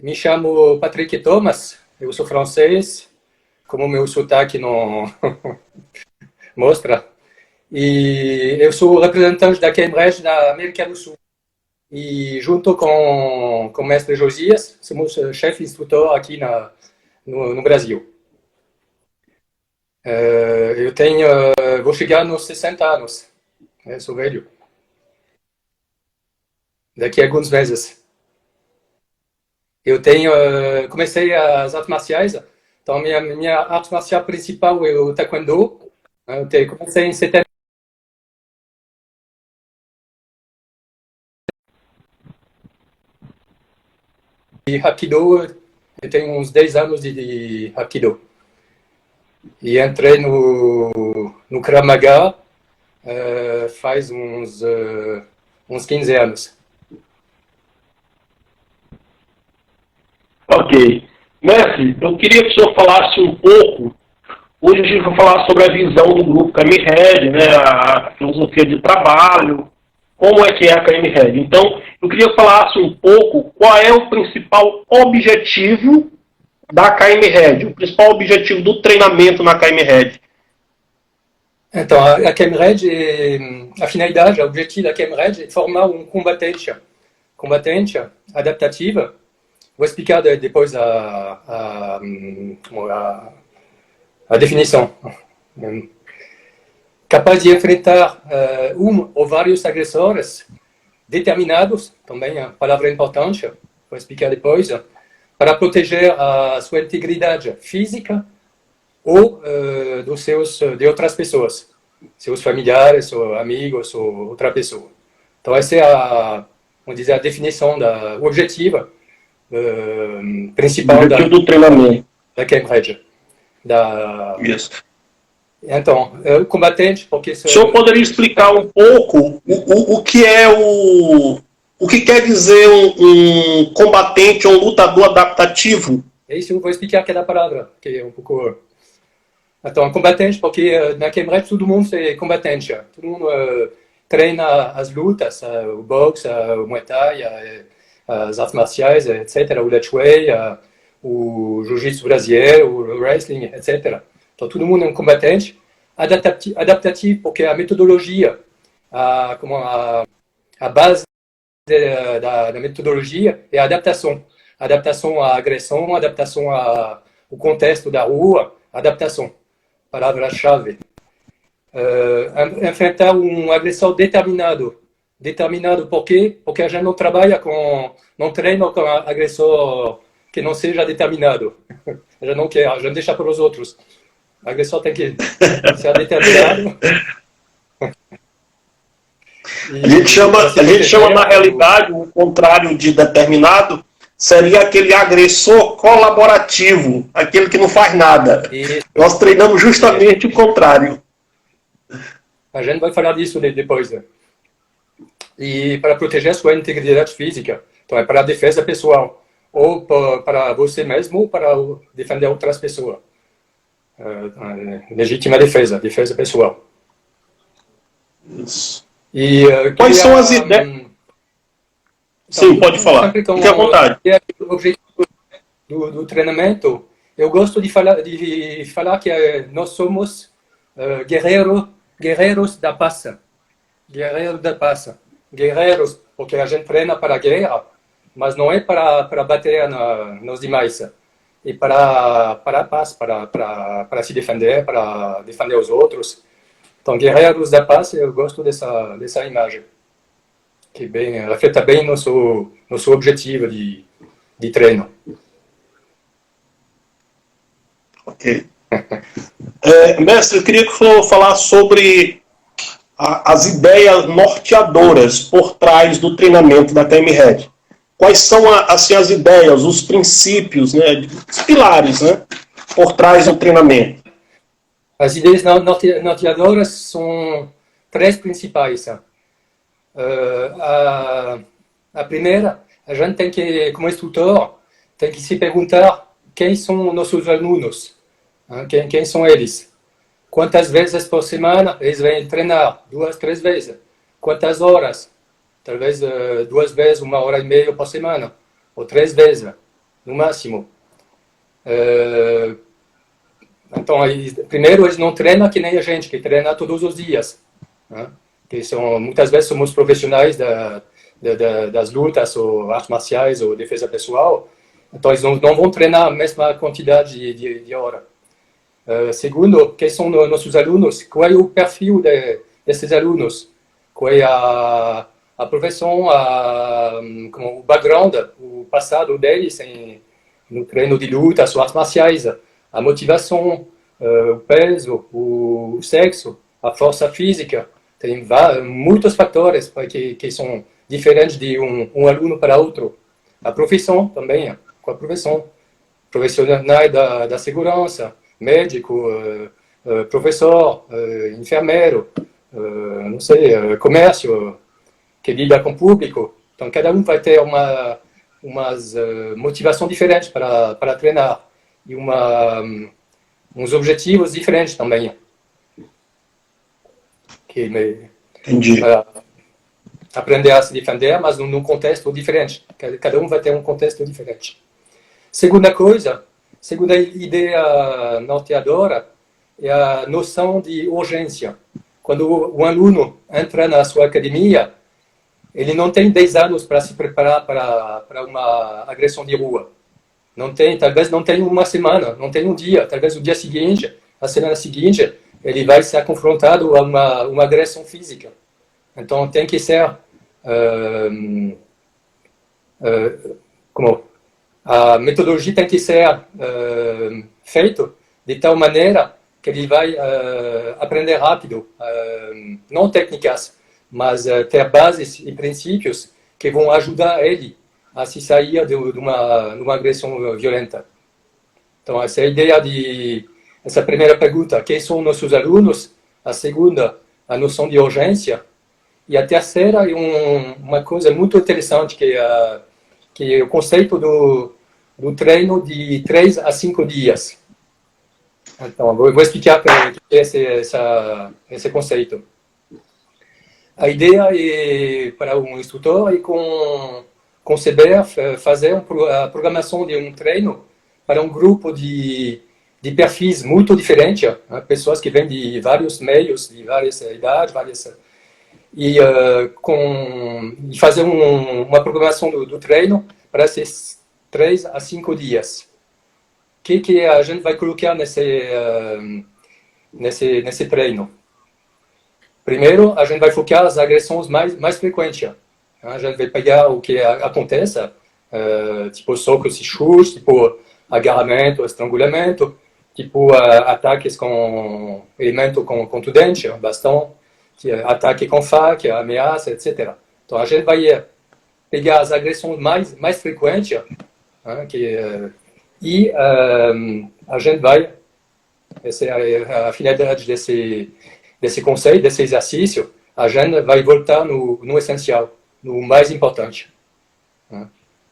Me chamo Patrick Thomas, eu sou francês, como meu sotaque não mostra. E eu sou representante da Cambridge na América do Sul. E junto com o mestre Josias, somos chefe instrutor aqui no Brasil. Eu tenho, vou chegar nos 60 anos, sou velho, daqui a alguns meses. Eu tenho, comecei as artes marciais, então minha arte marcial principal é o taekwondo. Comecei em setembro. E Hapkido, eu tenho uns 10 anos de Hapkido. E entrei no Krav Maga faz uns 15 anos. Ok. Mestre, eu queria que o senhor falasse um pouco. Hoje a gente vai falar sobre a visão do grupo KM-Red, né, a filosofia de trabalho, como é que é a KM-Red. Então, eu queria que falasse um pouco qual é o principal objetivo da KM-Red, o principal objetivo do treinamento na KM-Red. Então, a KM-Red, a finalidade, o objetivo da KM-Red é formar um combatente adaptativa. Vou explicar depois a definição. Capaz de enfrentar ou vários agressores determinados, também a palavra importante, vou explicar depois, para proteger a sua integridade física ou de outras pessoas, seus familiares, ou amigos, ou outra pessoa. Então, essa é vamos dizer, a definição o objetivo principal do treinamento da KM-Red. Isso. Então, o combatente, porque... O senhor poderia explicar um pouco o que é o que quer dizer um combatente ou um lutador adaptativo? É isso, eu vou explicar cada palavra, que é um pouco... Então, combatente, porque na KM-Red todo mundo é combatente. Todo mundo treina as lutas, o boxe, o Muay Thai, as artes marciais, etc., o Lech Wei, o jiu-jitsu brasileiro, o wrestling, etc. Então, todo mundo é um combatente adaptativo, porque a metodologia, a base da metodologia é a adaptação. Adaptação à agressão, adaptação ao contexto da rua, adaptação. Palavra-chave. Enfrentar um agressor determinado. Determinado por quê? Porque a gente não trabalha não treina com agressor que não seja determinado. A gente não quer, a gente deixa para os outros. O agressor tem que ser determinado. A gente chama na realidade, o contrário de determinado, seria aquele agressor colaborativo, aquele que não faz nada. Isso. Nós treinamos justamente o contrário. A gente vai falar disso depois. Né? E para proteger a sua integridade física, então é para a defesa pessoal, ou para você mesmo, ou para defender outras pessoas. Legítima defesa pessoal. Isso. E, quais são as ideias? Sim, pode falar. Fique à vontade. O objetivo do treinamento, eu gosto de falar que nós somos guerreiros da paz. Guerreiros da paz. Guerreiros, porque a gente treina para a guerra, mas não é para bater nos demais. É para a paz, para se defender, para defender os outros. Então, guerreiros da paz, eu gosto dessa imagem, que reflete bem nosso objetivo de treino. Ok. Mestre, eu queria que o senhor falasse sobre as ideias norteadoras por trás do treinamento da KM-Red. Quais são assim, as ideias, os princípios, né, os pilares, né, por trás do treinamento? As ideias norteadoras são três principais. A primeira, a gente tem que, como instrutor, tem que se perguntar quem são nossos alunos, quem são eles. Quantas vezes por semana eles vêm treinar? 2, 3 vezes. Quantas horas? Talvez 2 vezes, 1h30 por semana, ou 3 vezes. no máximo. Então, primeiro, eles não treinam que nem a gente, que treina todos os dias. Né? Que muitas vezes somos profissionais das lutas, ou artes marciais, ou defesa pessoal. Então, eles não vão treinar a mesma quantidade de hora. Segundo, quem são nossos alunos? Qual é o perfil desses alunos? Qual é a profissão, como o background, o passado deles no treino de lutas, artes marciais, a motivação, o peso, o sexo, a força física. Tem muitos fatores que são diferentes de um aluno para outro. A profissão também, qual a profissão? Profissional da segurança, médico, professor, enfermeiro, não sei, comércio, que lida com o público. Então, cada um vai ter umas motivações diferentes para treinar e uns objetivos diferentes também. Entendi. Para aprender a se defender, mas num contexto diferente. Cada um vai ter um contexto diferente. Segunda ideia norteadora é a noção de urgência. Quando um aluno entra na sua academia, ele não tem 10 anos para se preparar para uma agressão de rua. Talvez não tenha uma semana, não tem um dia. Talvez o dia seguinte, a semana seguinte, ele vai ser confrontado a uma agressão física. Então, tem que ser a metodologia tem que ser feita de tal maneira que ele vai aprender rápido, não técnicas, mas ter bases e princípios que vão ajudar ele a se sair de uma agressão violenta. Então, essa é a ideia essa primeira pergunta, quem são nossos alunos? A segunda, a noção de urgência. E a terceira é uma coisa muito interessante, que é o conceito do treino de 3 a 5 dias. Então, vou explicar o que é esse conceito. A ideia para um instrutor é conceber, fazer a programação de um treino para um grupo de perfis muito diferentes, né? Pessoas que vêm de vários meios, de várias idades, e fazer uma programação do treino para esses 3 a 5 dias. O que a gente vai colocar nesse treino? Primeiro, a gente vai focar as agressões mais frequentes. A gente vai pegar o que acontece, tipo socos e chutes, tipo agarramento, estrangulamento, tipo ataques com elemento contundente, bastão, ataque com faca, ameaça, etc. Então, a gente vai pegar as agressões mais frequentes, e a gente vai, essa é a finalidade desse conceito, desse exercício, a gente vai voltar no essencial, no mais importante.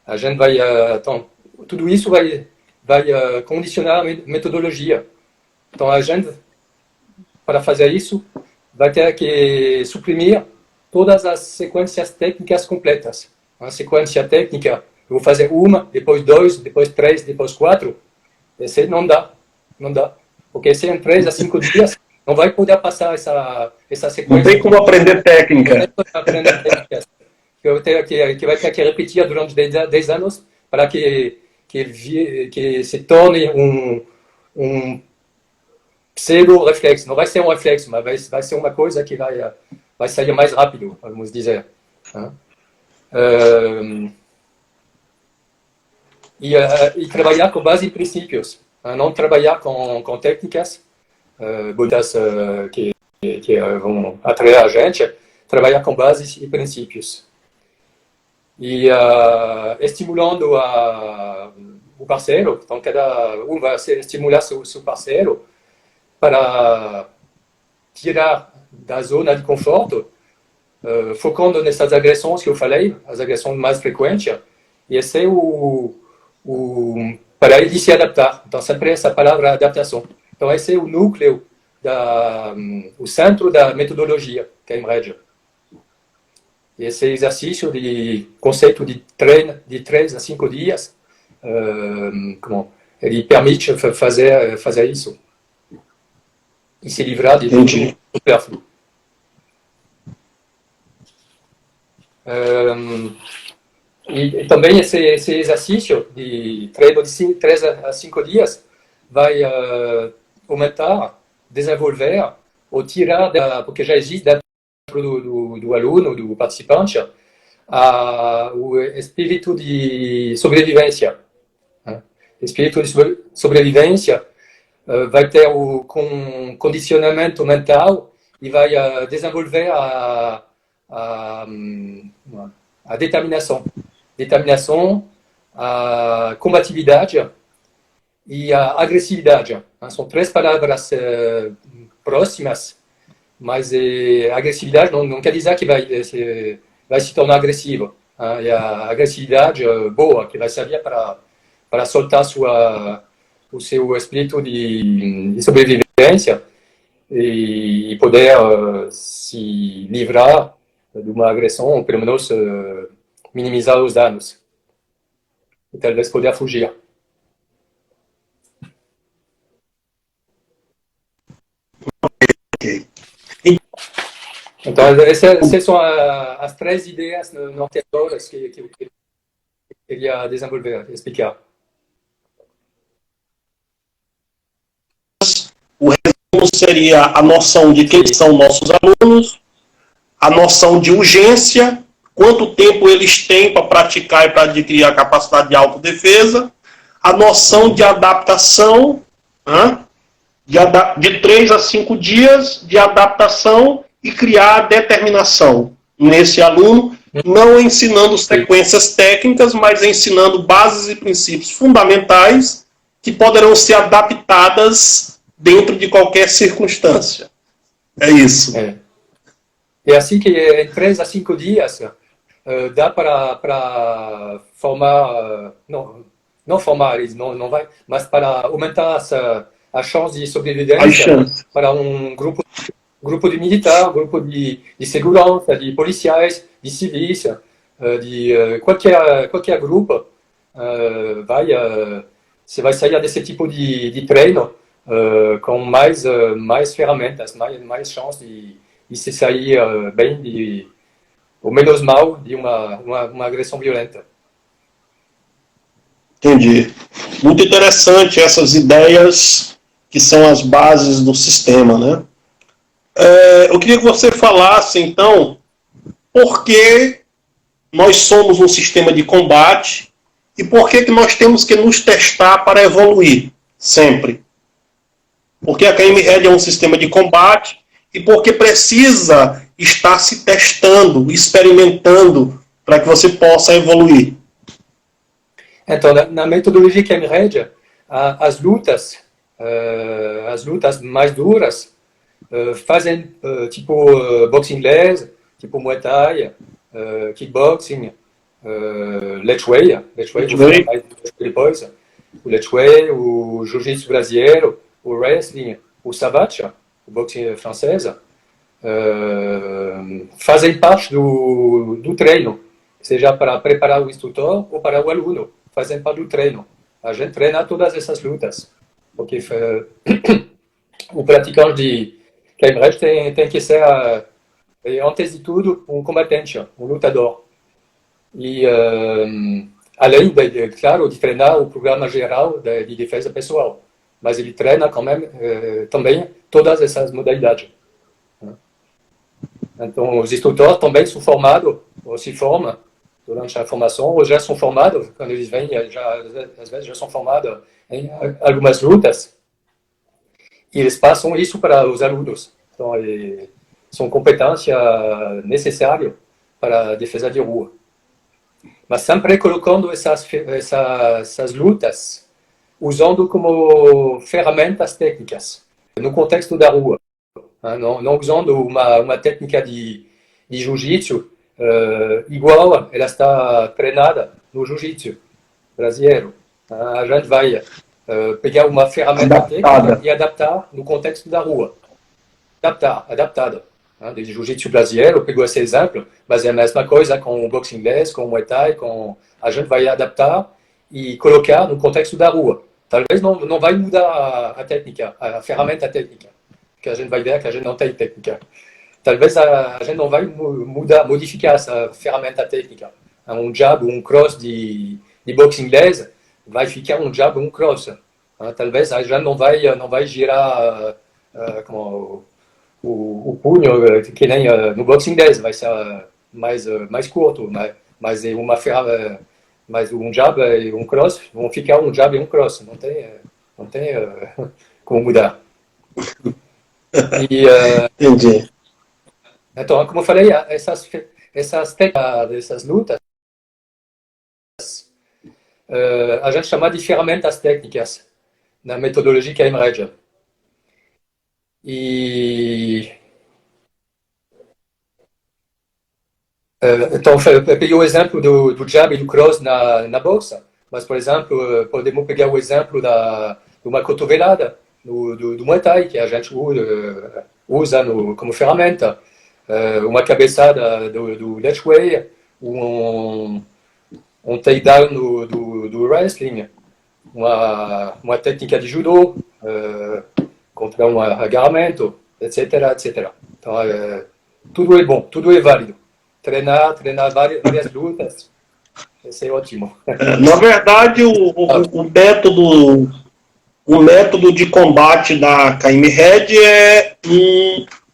A gente vai, então, tudo isso vai condicionar a metodologia. Então, a gente, para fazer isso, vai ter que suprimir todas as sequências técnicas completas. A sequência técnica, eu vou fazer uma, depois 2, depois 3, depois 4. Esse não dá. Porque se em 3 a 5 dias, não vai poder passar essa sequência. Não tem como aprender técnica. Não tem como aprender técnicas. Que vai ter que repetir durante 10 anos para que se torne um pseudo-reflexo. Não vai ser um reflexo, mas vai ser uma coisa que vai sair mais rápido, vamos dizer. E trabalhar com base em princípios. Não trabalhar com técnicas bonitas que vão atrair a gente. Trabalhar com bases e princípios. E estimulando o parceiro. Então, cada um vai estimular seu parceiro para tirar da zona de conforto, focando nessas agressões que eu falei, as agressões mais frequentes, e esse é para ele se adaptar. Então, sempre essa palavra adaptação. Então, esse é o núcleo, o centro da metodologia, que é a MRED. E esse exercício de conceito de treino de 3 a 5 dias ele permite fazer isso e se livrar de tudo superfluo. E também esse exercício de treino de 3 a 5 dias vai aumentar, desenvolver ou tirar, porque já existe dentro do aluno, do participante, o espírito de sobrevivência. Espírito de sobrevivência vai ter o condicionamento mental e vai desenvolver a determinação. Determinação, a combatividade e a agressividade. São 3 palavras próximas, mas a agressividade não quer dizer que vai se tornar agressivo. E a agressividade boa, que vai servir para soltar o seu espírito de sobrevivência e poder se livrar de uma agressão, ou pelo menos minimizar os danos. E talvez poder fugir. Então, essas são as 3 ideias norteadoras que eu queria desenvolver, explicar. O resumo seria a noção de quem são nossos alunos, a noção de urgência, quanto tempo eles têm para praticar e para adquirir a capacidade de autodefesa, a noção de adaptação, de 3 a 5 dias de adaptação e criar determinação nesse aluno, não ensinando sequências técnicas, mas ensinando bases e princípios fundamentais que poderão ser adaptadas dentro de qualquer circunstância. É isso. É assim que em 3 a 5 dias dá para formar, não formar, não vai, mas para aumentar a chance de sobrevivência para um grupo de militares, grupo de segurança, de policiais, de civis, de qualquer grupo, você vai sair desse tipo de treino com mais ferramentas, mais chance de se sair bem, ou menos mal, de uma agressão violenta. Entendi. Muito interessante essas ideias que são as bases do sistema, né? Eu queria que você falasse, então, por que nós somos um sistema de combate e por que nós temos que nos testar para evoluir sempre. Porque a KM-RED é um sistema de combate e porque precisa estar se testando, experimentando para que você possa evoluir. Então, na metodologia KM-RED, as lutas mais duras fazem tipo boxe inglês, tipo Muay Thai, kickboxing, Lechwei depois, o Lechwei, o Jiu-Jitsu brasileiro, o wrestling, o savate, o boxe francês, fazem parte do treino, seja para preparar o instrutor ou para o aluno, fazem parte do treino. A gente treina todas essas lutas, porque o praticante de KM-RED tem que ser, antes de tudo, um combatente, um lutador. E, além, claro, de treinar o programa geral de defesa pessoal, mas ele treina também todas essas modalidades. Então, os instrutores também são formados, ou se formam durante a formação, ou já são formados, quando eles vêm, às vezes já são formados em algumas lutas, e eles passam isso para os alunos. Então, são competências necessárias para a defesa de rua. Mas sempre colocando essas lutas, usando como ferramentas técnicas, no contexto da rua. Não usando uma técnica de jiu-jitsu igual ela está treinada no jiu-jitsu brasileiro. A gente vai pegar uma ferramenta técnica e adaptar no contexto da rua. Adaptada. De jiu-jitsu brasileiro, pegou esse exemplo, mas é a mesma coisa com o boxe inglês, com o Muay Thai, a gente vai adaptar e colocar no contexto da rua. Talvez não vai mudar a técnica, a ferramenta técnica, que a gente vai ver que a gente não tem técnica. Talvez a gente não vai modificar essa ferramenta técnica. Um jab, um cross de boxe inglês vai ficar um jab, um cross. Talvez a gente não vai girar como o punho que nem no boxe inglês, vai ser mais curto, mas é uma ferramenta, mas um jab e um cross vão ficar um jab e um cross. Não tem como mudar. E, Entendi. então, como eu falei, essas técnicas, essas lutas, a gente chama de ferramentas técnicas na metodologia KM-RED. E então, eu peguei o exemplo do jab e do cross na boxe, mas, por exemplo, podemos pegar o exemplo de uma cotovelada do Muay Thai, que a gente usa como ferramenta, uma cabeçada do Ledge Way, um takedown do wrestling, uma técnica de judô contra um agarramento, etc, etc. Então, tudo é bom, tudo é válido. Treinar várias lutas, isso é ótimo. Na verdade, o método de combate da KM Red é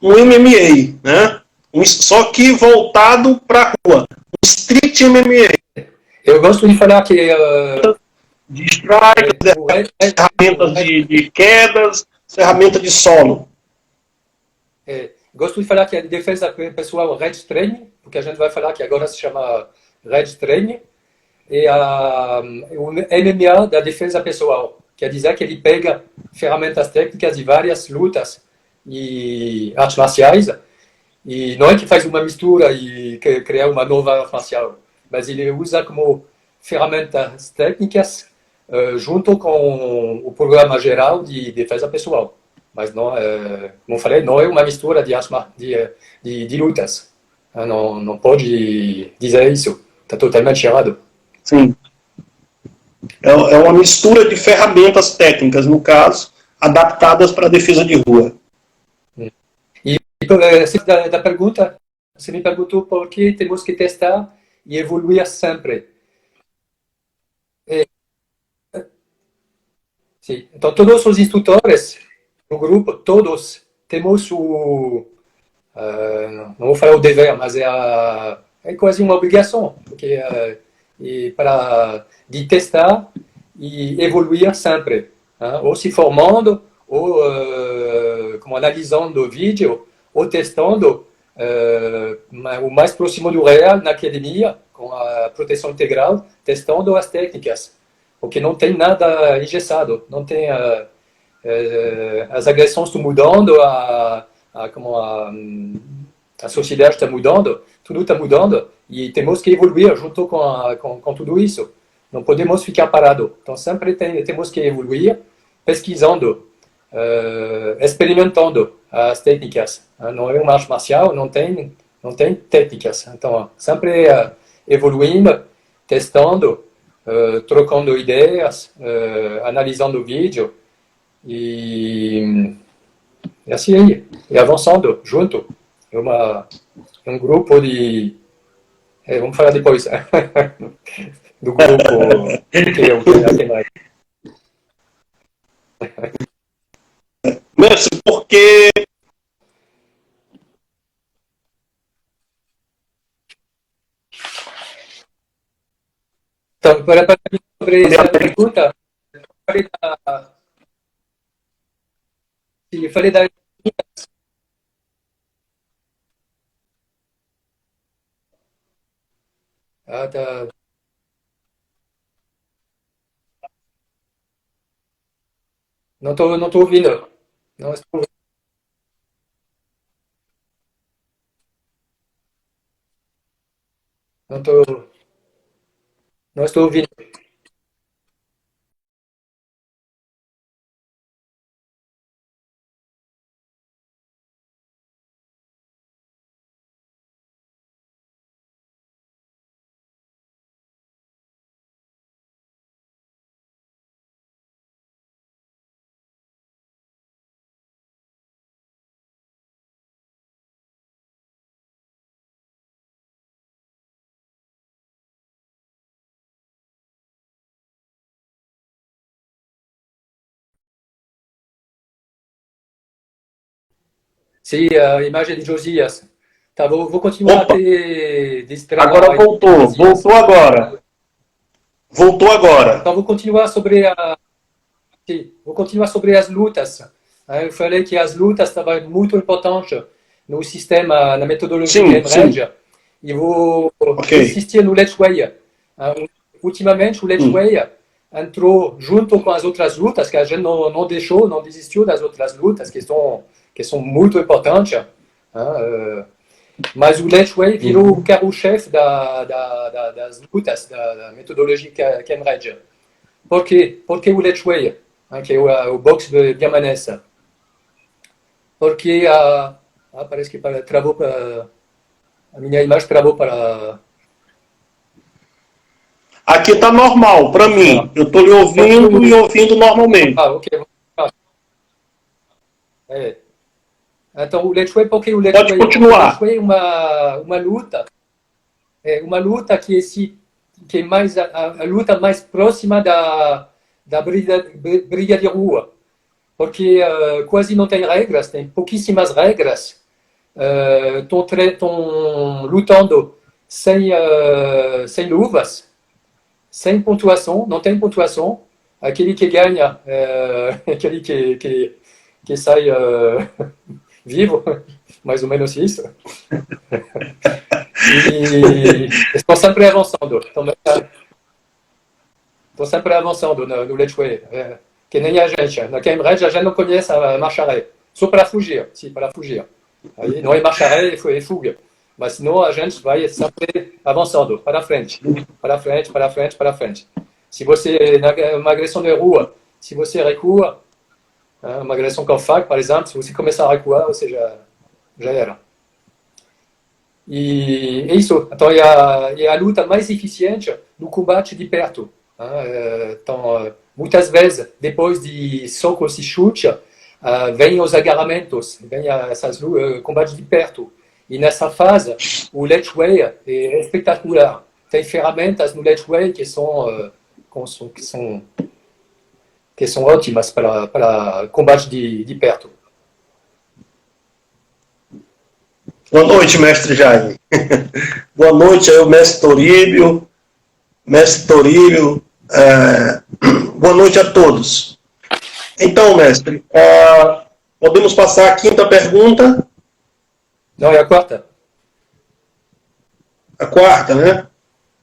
um MMA, né? Só que voltado para rua. Um street MMA. Eu gosto de falar que De strikes, o Red, ferramentas de quedas, ferramenta de solo. gosto de falar que a defesa pessoal Red Training, porque a gente vai falar que agora se chama Red Training, e o MMA da defesa pessoal, quer dizer que ele pega ferramentas técnicas de várias lutas e artes marciais, e não é que faz uma mistura e cria uma nova arte marcial, mas ele usa como ferramentas técnicas junto com o programa geral de defesa pessoal. Mas não, como eu falei, não é uma mistura de lutas. Não pode dizer isso. Está totalmente errado. Sim. É uma mistura de ferramentas técnicas, no caso, adaptadas para a defesa de rua. E da pergunta, você me perguntou por que temos que testar e evoluir sempre. Sim. Então, todos os instrutores do grupo, todos, temos não vou falar o dever, mas é quase uma obrigação, porque de testar e evoluir sempre, hein? Ou se formando, ou como analisando o vídeo, ou testando o mais próximo do real na academia, com a proteção integral, testando as técnicas, porque não tem nada engessado, não tem as agressões estão mudando, como a sociedade está mudando, tudo está mudando e temos que evoluir junto com tudo isso. Não podemos ficar parados. Então, sempre temos que evoluir pesquisando, experimentando as técnicas. Não é uma arte marcial, não tem técnicas. Então, sempre evoluindo, testando, trocando ideias, analisando o vídeo e assim aí, e avançando junto. Um grupo de. Vamos falar depois do grupo, o que tem mais. Messi, porque Então, para sobre essa pergunta, falei falei da. Tá, não tô ouvindo. Não estou, não tô, não estou ouvindo. Sim, a imagem de Josias. Tá, vou continuar Opa, a ter desse trabalho agora aí de voltou. Josias. Voltou agora. Voltou agora. Então, vou continuar sobre sim, vou continuar sobre as lutas. Eu falei que as lutas estavam muito importantes no sistema, na metodologia Sim, sim. Cambridge. E vou Ok. insistir no Let's Way. Ultimamente, o Let's Way entrou junto com as outras lutas, que a gente não deixou, não desistiu das outras lutas, que são muito importantes. Mas o Let's Way virou o carro-chefe das lutas, da metodologia Cambridge. Por quê? Porque o Let's Way, que é o boxe de Biamanessa. Porque parece que travou para a minha imagem travou para Aqui está normal, para mim. Eu estou lhe ouvindo e ouvindo normalmente. ok. É. Então o Let's Way, porque o Let's Pode Way, continuar. o Let's Way é uma luta que é mais a luta mais próxima da briga de rua, porque quase não tem regras, tem pouquíssimas regras. Estão lutando sem luvas, sem pontuação, não tem pontuação. Aquele que ganha, aquele que sai vivo, mais ou menos isso. E estão sempre avançando. Estão sempre avançando no Let's Way. Que nem a gente. Na Cambridge, a gente não conhece a marcha ré. Só para fugir. Sim, para fugir. Aí, não é marcha ré, é fuga. Mas senão a gente vai sempre avançando. Para frente. Para frente, para frente, para frente. Se você, uma agressão de rua, se você recua, uma agressão com faca, por exemplo, se você começar a recuar, você já era. E é isso. Então, é a luta mais eficiente no combate de perto. Então, muitas vezes, depois de socos e chutes, vem os agarramentos, vem esses combates de perto. E nessa fase, o Let's Way é espetacular. Tem ferramentas no Let's Way que são ótimas para combate de perto. Boa noite, mestre Jaime. Boa noite aí, o mestre Toribio. Mestre Toribio, boa noite a todos. Então, mestre, podemos passar a quinta pergunta? Não, é a quarta. A quarta, né?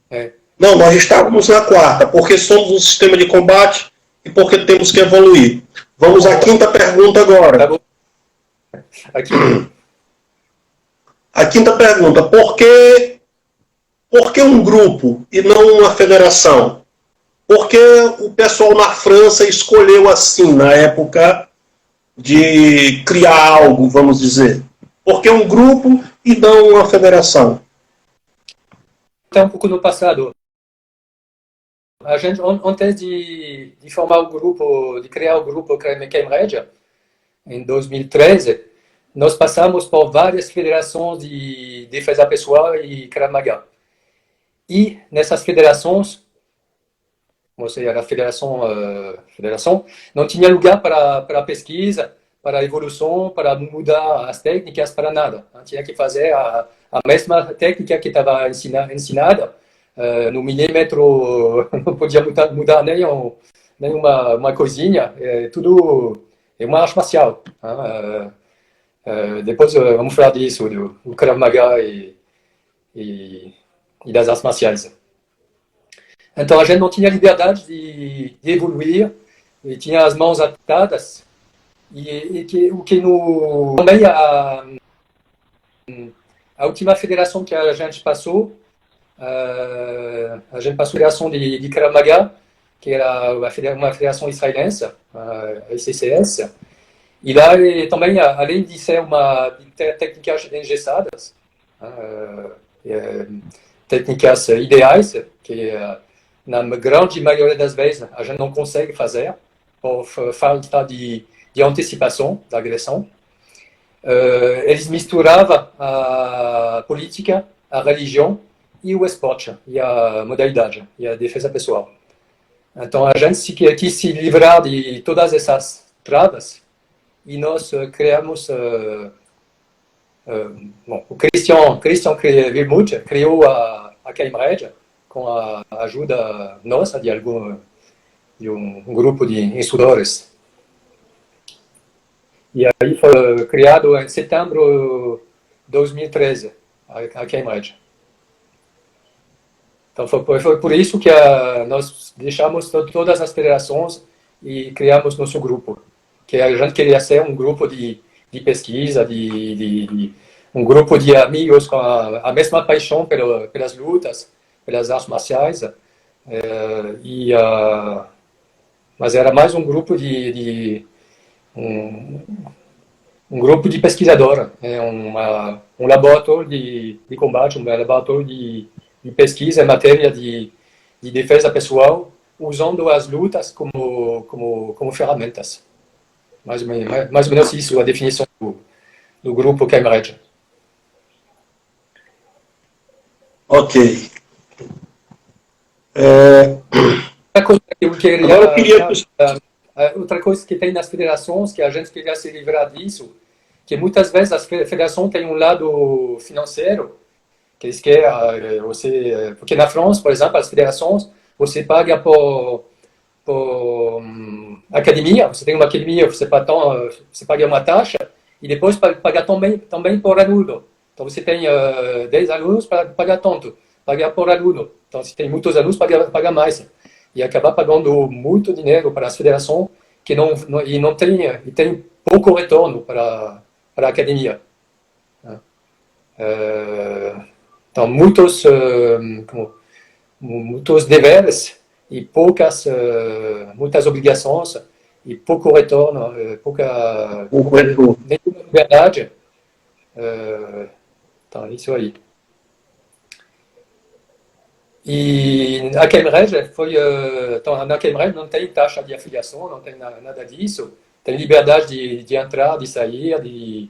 É. Não, nós estávamos na quarta, porque somos um sistema de combate e porque temos que evoluir. Vamos à quinta pergunta agora. Tá bom. Aqui. A quinta pergunta, por que um grupo e não uma federação? Por que o pessoal na França escolheu assim, na época de criar algo, vamos dizer? Por que um grupo e não uma federação? Até um pouco no passado. A gente, antes de formar o grupo, de criar o grupo Cambridge, em 2013, nós passamos por várias federações de defesa pessoal e Krav Maga. E nessas federações, ou seja, a federação não tinha lugar para pesquisa, para evolução, para mudar as técnicas, para nada. Tinha que fazer a mesma técnica que estava ensinada, no milímetro, não podia mudar nem uma coisinha, tudo é uma arte marcial. Depois vamos falar disso, do Krav Maga e das artes marciais. Então a gente não tinha liberdade de evoluir, e tinha as mãos atadas, o que também a última federação que a gente passou a federação de Krav Maga, que era uma federação israelense, a ICCS, e lá também, além de ser técnicas engessadas, técnicas ideais, que na grande maioria das vezes a gente não consegue fazer, por falta de antecipação da agressão. Eles misturavam a política, a religião e o esporte, e a modalidade, e a defesa pessoal. Então a gente quis se livrar de todas essas travas e nós criamos Bom, o Christian Wilmuth criou a Cambridge com a ajuda nossa de um grupo de instrutores. E aí foi criado em setembro de 2013 a Cambridge. Então foi por isso que nós deixamos todas as federações e criamos nosso grupo, que a gente queria ser um grupo de pesquisa, um grupo de amigos com a mesma paixão pelas lutas, pelas artes marciais, mas era mais um grupo um grupo de pesquisadores, um laboratório de combate, um laboratório de pesquisa em matéria de defesa pessoal, usando as lutas como ferramentas. Mais ou menos isso, a definição do grupo Cambridge. Ok. Outra coisa que tem nas federações, que a gente queria se livrar disso, que muitas vezes as federações têm um lado financeiro, que eles querem, porque na França, por exemplo, as federações, você paga por academia, você tem uma academia, você paga uma taxa, e depois paga também por aluno. Então você tem 10 alunos, paga tanto, paga por aluno. Então se tem muitos alunos, paga mais. E acaba pagando muito dinheiro para as federações que não tem pouco retorno para a academia. Então muitos deveres e muitas obrigações e pouco retorno, nenhuma liberdade. Então, isso aí. E a Cambridge então, na Cambridge não tem taxa de afiliação, não tem nada disso. Tem liberdade de entrar, de sair,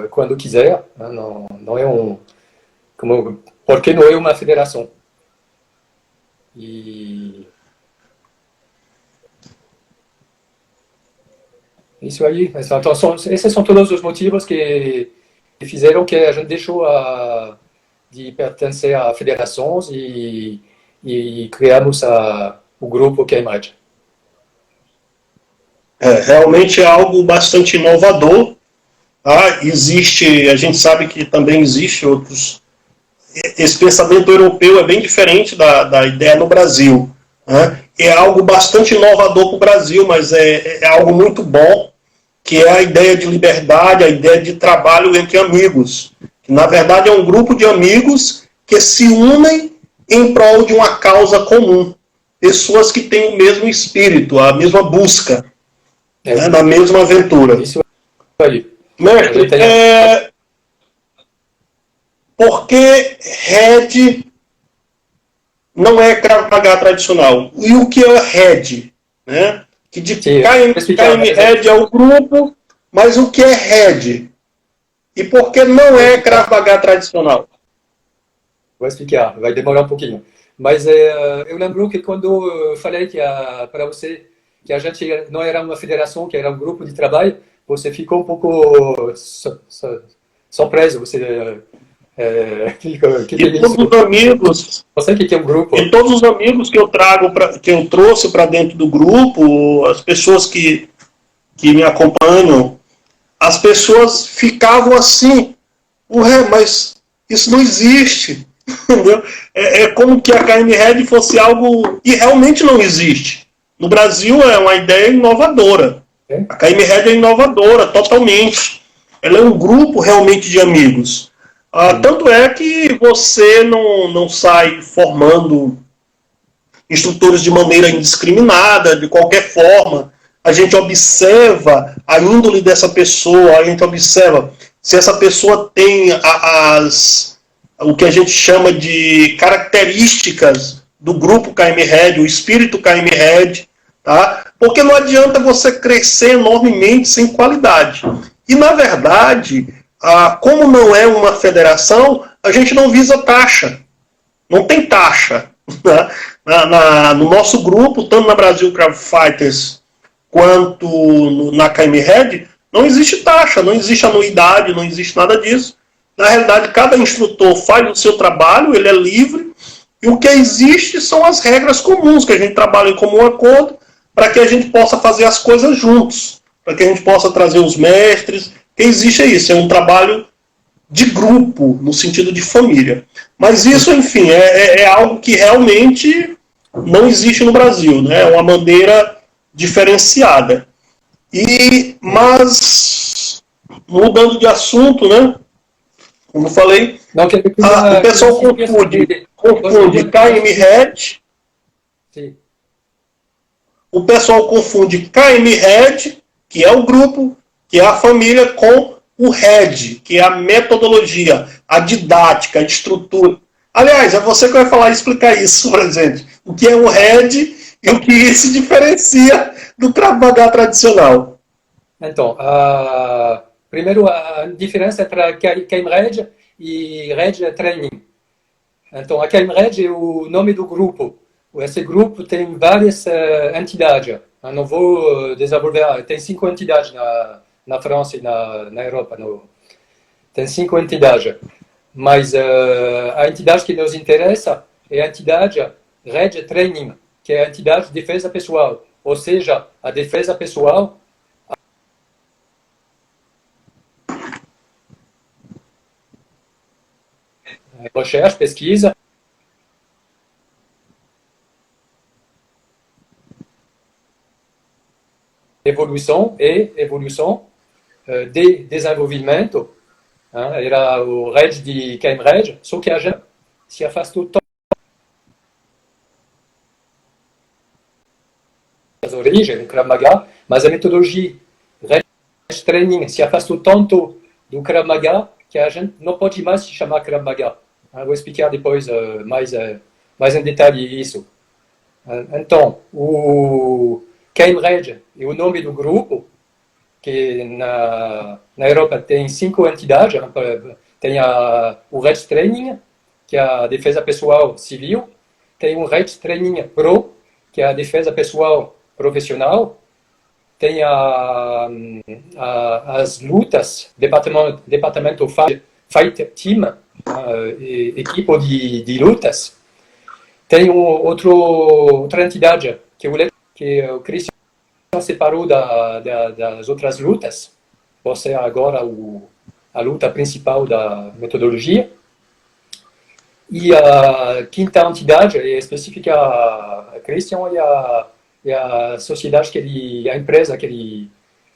quando quiser. Não é porque não é uma federação. E isso aí. Então, esses são todos os motivos que fizeram que a gente deixou de pertencer a federações e criamos o grupo Cambridge. Realmente é algo bastante inovador. Tá? A gente sabe que também existe outros. Esse pensamento europeu é bem diferente da ideia no Brasil. Né? É algo bastante inovador para o Brasil, mas é algo muito bom, que é a ideia de liberdade, a ideia de trabalho entre amigos. Que, na verdade, é um grupo de amigos que se unem em prol de uma causa comum. Pessoas que têm o mesmo espírito, a mesma busca, né, na mesma aventura. Isso aí. Mestre, por que Red não é Krav Maga tradicional? E o que é Red? Né? Que de KM Red é o grupo, mas o que é Red? E por que não é Krav Maga tradicional? Vou explicar, vai demorar um pouquinho. Mas eu lembro que quando eu falei para você que a gente não era uma federação, que era um grupo de trabalho, você ficou um pouco surpreso. Você e todos os amigos, você que é um grupo. E todos os amigos que eu trouxe para dentro do grupo, as pessoas que me acompanham, as pessoas ficavam assim, mas isso não existe. Entendeu? É como que a KM Red fosse algo e realmente não existe. No Brasil é uma ideia inovadora. A KM Red é inovadora, totalmente. Ela é um grupo realmente de amigos. Tanto é que você não sai formando instrutores de maneira indiscriminada, de qualquer forma. A gente observa a índole dessa pessoa, a gente observa se essa pessoa tem o que a gente chama de características do grupo KM Red, o espírito KM Red, tá? Porque não adianta você crescer enormemente sem qualidade. E, na verdade, como não é uma federação, a gente não visa taxa. Não tem taxa. Né? No nosso grupo, tanto na Brasil Krav Fighters quanto na KM Red, não existe taxa, não existe anuidade, não existe nada disso. Na realidade, cada instrutor faz o seu trabalho, ele é livre, e o que existe são as regras comuns, que a gente trabalha em comum acordo, para que a gente possa fazer as coisas juntos, para que a gente possa trazer os mestres. O que existe é isso, é um trabalho de grupo, no sentido de família. Mas isso, enfim, é algo que realmente não existe no Brasil, né? É uma bandeira diferenciada. Mas, mudando de assunto, né? Como eu falei, Não, o pessoal confunde KM-Head. Sim. O pessoal confunde KM-Head, que é o grupo, que é a família, com o Head, que é a metodologia, a didática, a estrutura. Aliás, é você que vai falar e explicar isso pra gente. O que é o Head e o que se diferencia do Krav Maga tradicional. Então, primeiro a diferença entre KM-Reg e Reg Training. Então, a KM-Reg é o nome do grupo. Esse grupo tem várias entidades. Eu não vou desenvolver. Tem 5 entidades na França e na Europa. Tem 5 entidades. Mas a entidade que nos interessa é a entidade Reg Training, que é a entidade de defesa pessoal. Ou seja, a defesa pessoal recherche, pesquisa, evolução de desenvolvimento. Era o Reg de KM-Reg, só que a gente se afastou tanto das origens do Krav Maga, mas a metodologia Reg Training se afastou tanto do Krav Maga que a gente não pode mais se chamar Krav Maga. Vou explicar depois mais em detalhe isso. Então, o KM-Reg é o nome do grupo, que na Europa tem 5 entidades. Tem o Reg Training, que é a defesa pessoal civil. Tem o Reg Training Pro, que é a defesa pessoal profissional. Tem as lutas, departamento Fight Team, equipe de lutas. Tem outra entidade, que o Christian separou das outras lutas. Você é agora a luta principal da metodologia. E a quinta entidade é específica a Christian e a sociedade a empresa que ele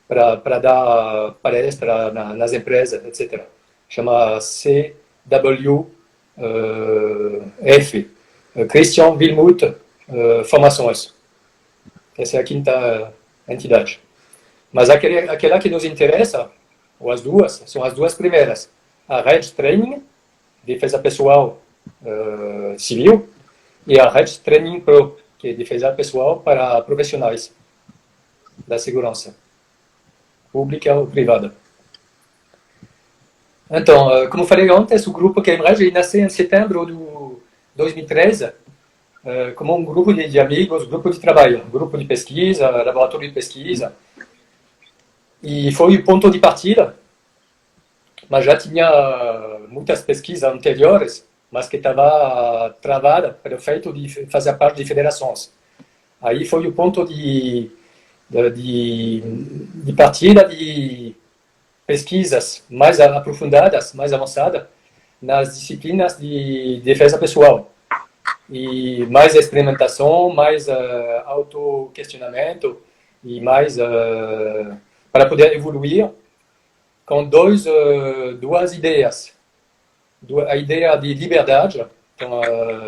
para dar palestra nas empresas, etc. Chama CWF, Christian Wilmuth Formações. Essa é a quinta entidade. Mas aquela que nos interessa, ou as duas, são as duas primeiras. A Reg Training, defesa pessoal civil, e a Reg Training Pro, que é defesa pessoal para profissionais da segurança, pública ou privada. Então, como falei antes, o grupo KM-Reg nasceu em setembro de 2013, como um grupo de amigos, grupo de trabalho, grupo de pesquisa, laboratório de pesquisa. E foi o ponto de partida, mas já tinha muitas pesquisas anteriores, mas que estava travada pelo feito de fazer parte de federações. Aí foi o ponto de partida de pesquisas mais aprofundadas, mais avançadas, nas disciplinas de defesa pessoal. E mais experimentação, mais autoquestionamento e mais para poder evoluir com duas ideias. A ideia de liberdade, então,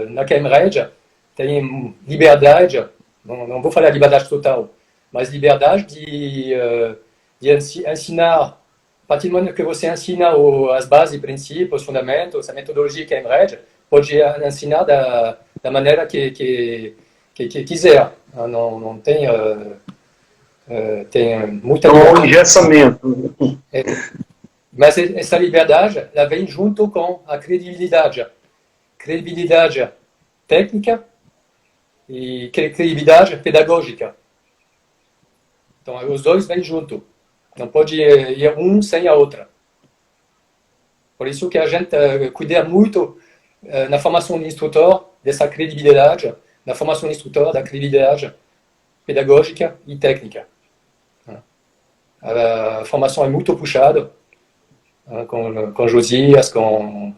na KM-Reg tem liberdade, não vou falar liberdade total, mas liberdade de ensinar, a partir do momento que você ensina as bases, princípios, fundamentos, a metodologia KM-Reg, pode ensinar da maneira que quiser. Não tem tem muita engessamento. Mas essa liberdade ela vem junto com a credibilidade técnica e credibilidade pedagógica. Então os dois vêm junto. Não pode ir um sem a outra. Por isso que a gente cuida muito na formação de instrutor dessa credibilidade, na formação de instrutor da credibilidade pedagógica e técnica. A formação é muito puxada, com Josias, com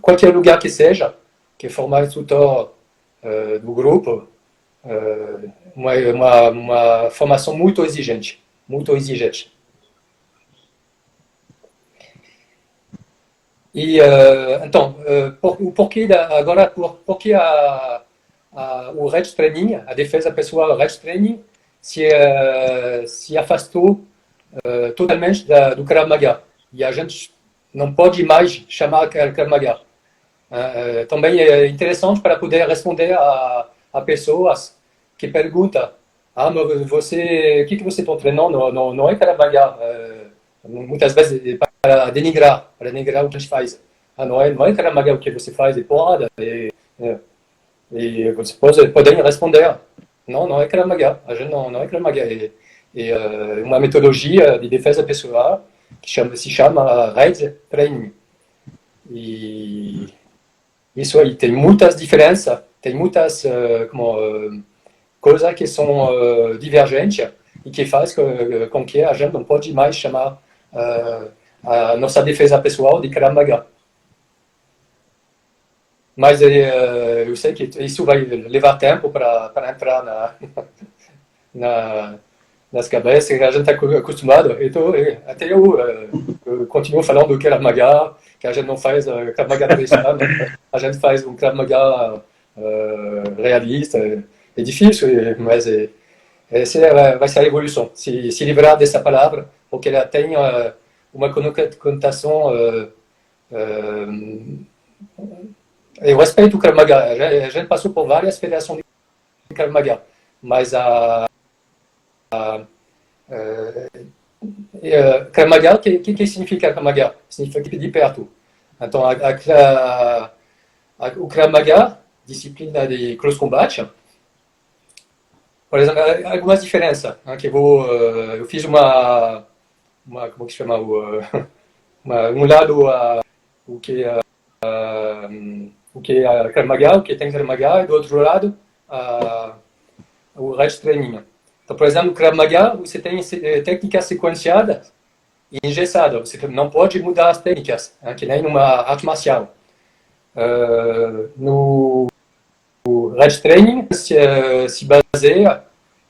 qualquer lugar que seja, que formar instrutor do grupo, uma formação muito exigente, muito exigente. E então, o porquê agora, porque o Red Training, a defesa pessoal Red Training, se afastou totalmente do Krav Maga. E a gente não pode mais chamar Krav Maga. Também é interessante para poder responder a pessoas que perguntam: mas você, o que você está treinando? Não é Krav Maga. Muitas vezes para denigrar o que a gente faz. Não é Krav Maga o que você faz, é porrada. E você pode responder: não é Krav Maga. A gente não é Krav Maga. É uma metodologia de defesa pessoal que se chama Red Training. E isso aí tem muitas diferenças, tem muitas coisas que são divergentes e que faz com que a gente não pode mais chamar a nossa defesa pessoal de Krav Maga. Mas eu sei que isso vai levar tempo para entrar nas cabeças, que a gente está acostumado. Então, até eu continuo falando do Krav Maga, que a gente não faz Krav Maga tradicional, a gente faz um Krav Maga realista. É difícil, mas essa vai ser a evolução. Se livrar dessa palavra, porque ela tem uma conotação. Eu respeito o Krav Maga. A gente passou por várias federações de Krav Maga, mas Krav Maga, o que significa Krav Maga? Significa de perto. Então, o Krav Maga, disciplina de cross combat, por exemplo, algumas diferenças. Que eu fiz como que se chama? Um lado o que é Krav Maga, o que tem Krav Maga, e do outro lado o Red Training. Então, por exemplo, no Krav Maga, você tem técnicas sequenciadas e engessadas. Você não pode mudar as técnicas, que nem numa arte marcial. No Red Training, se baseia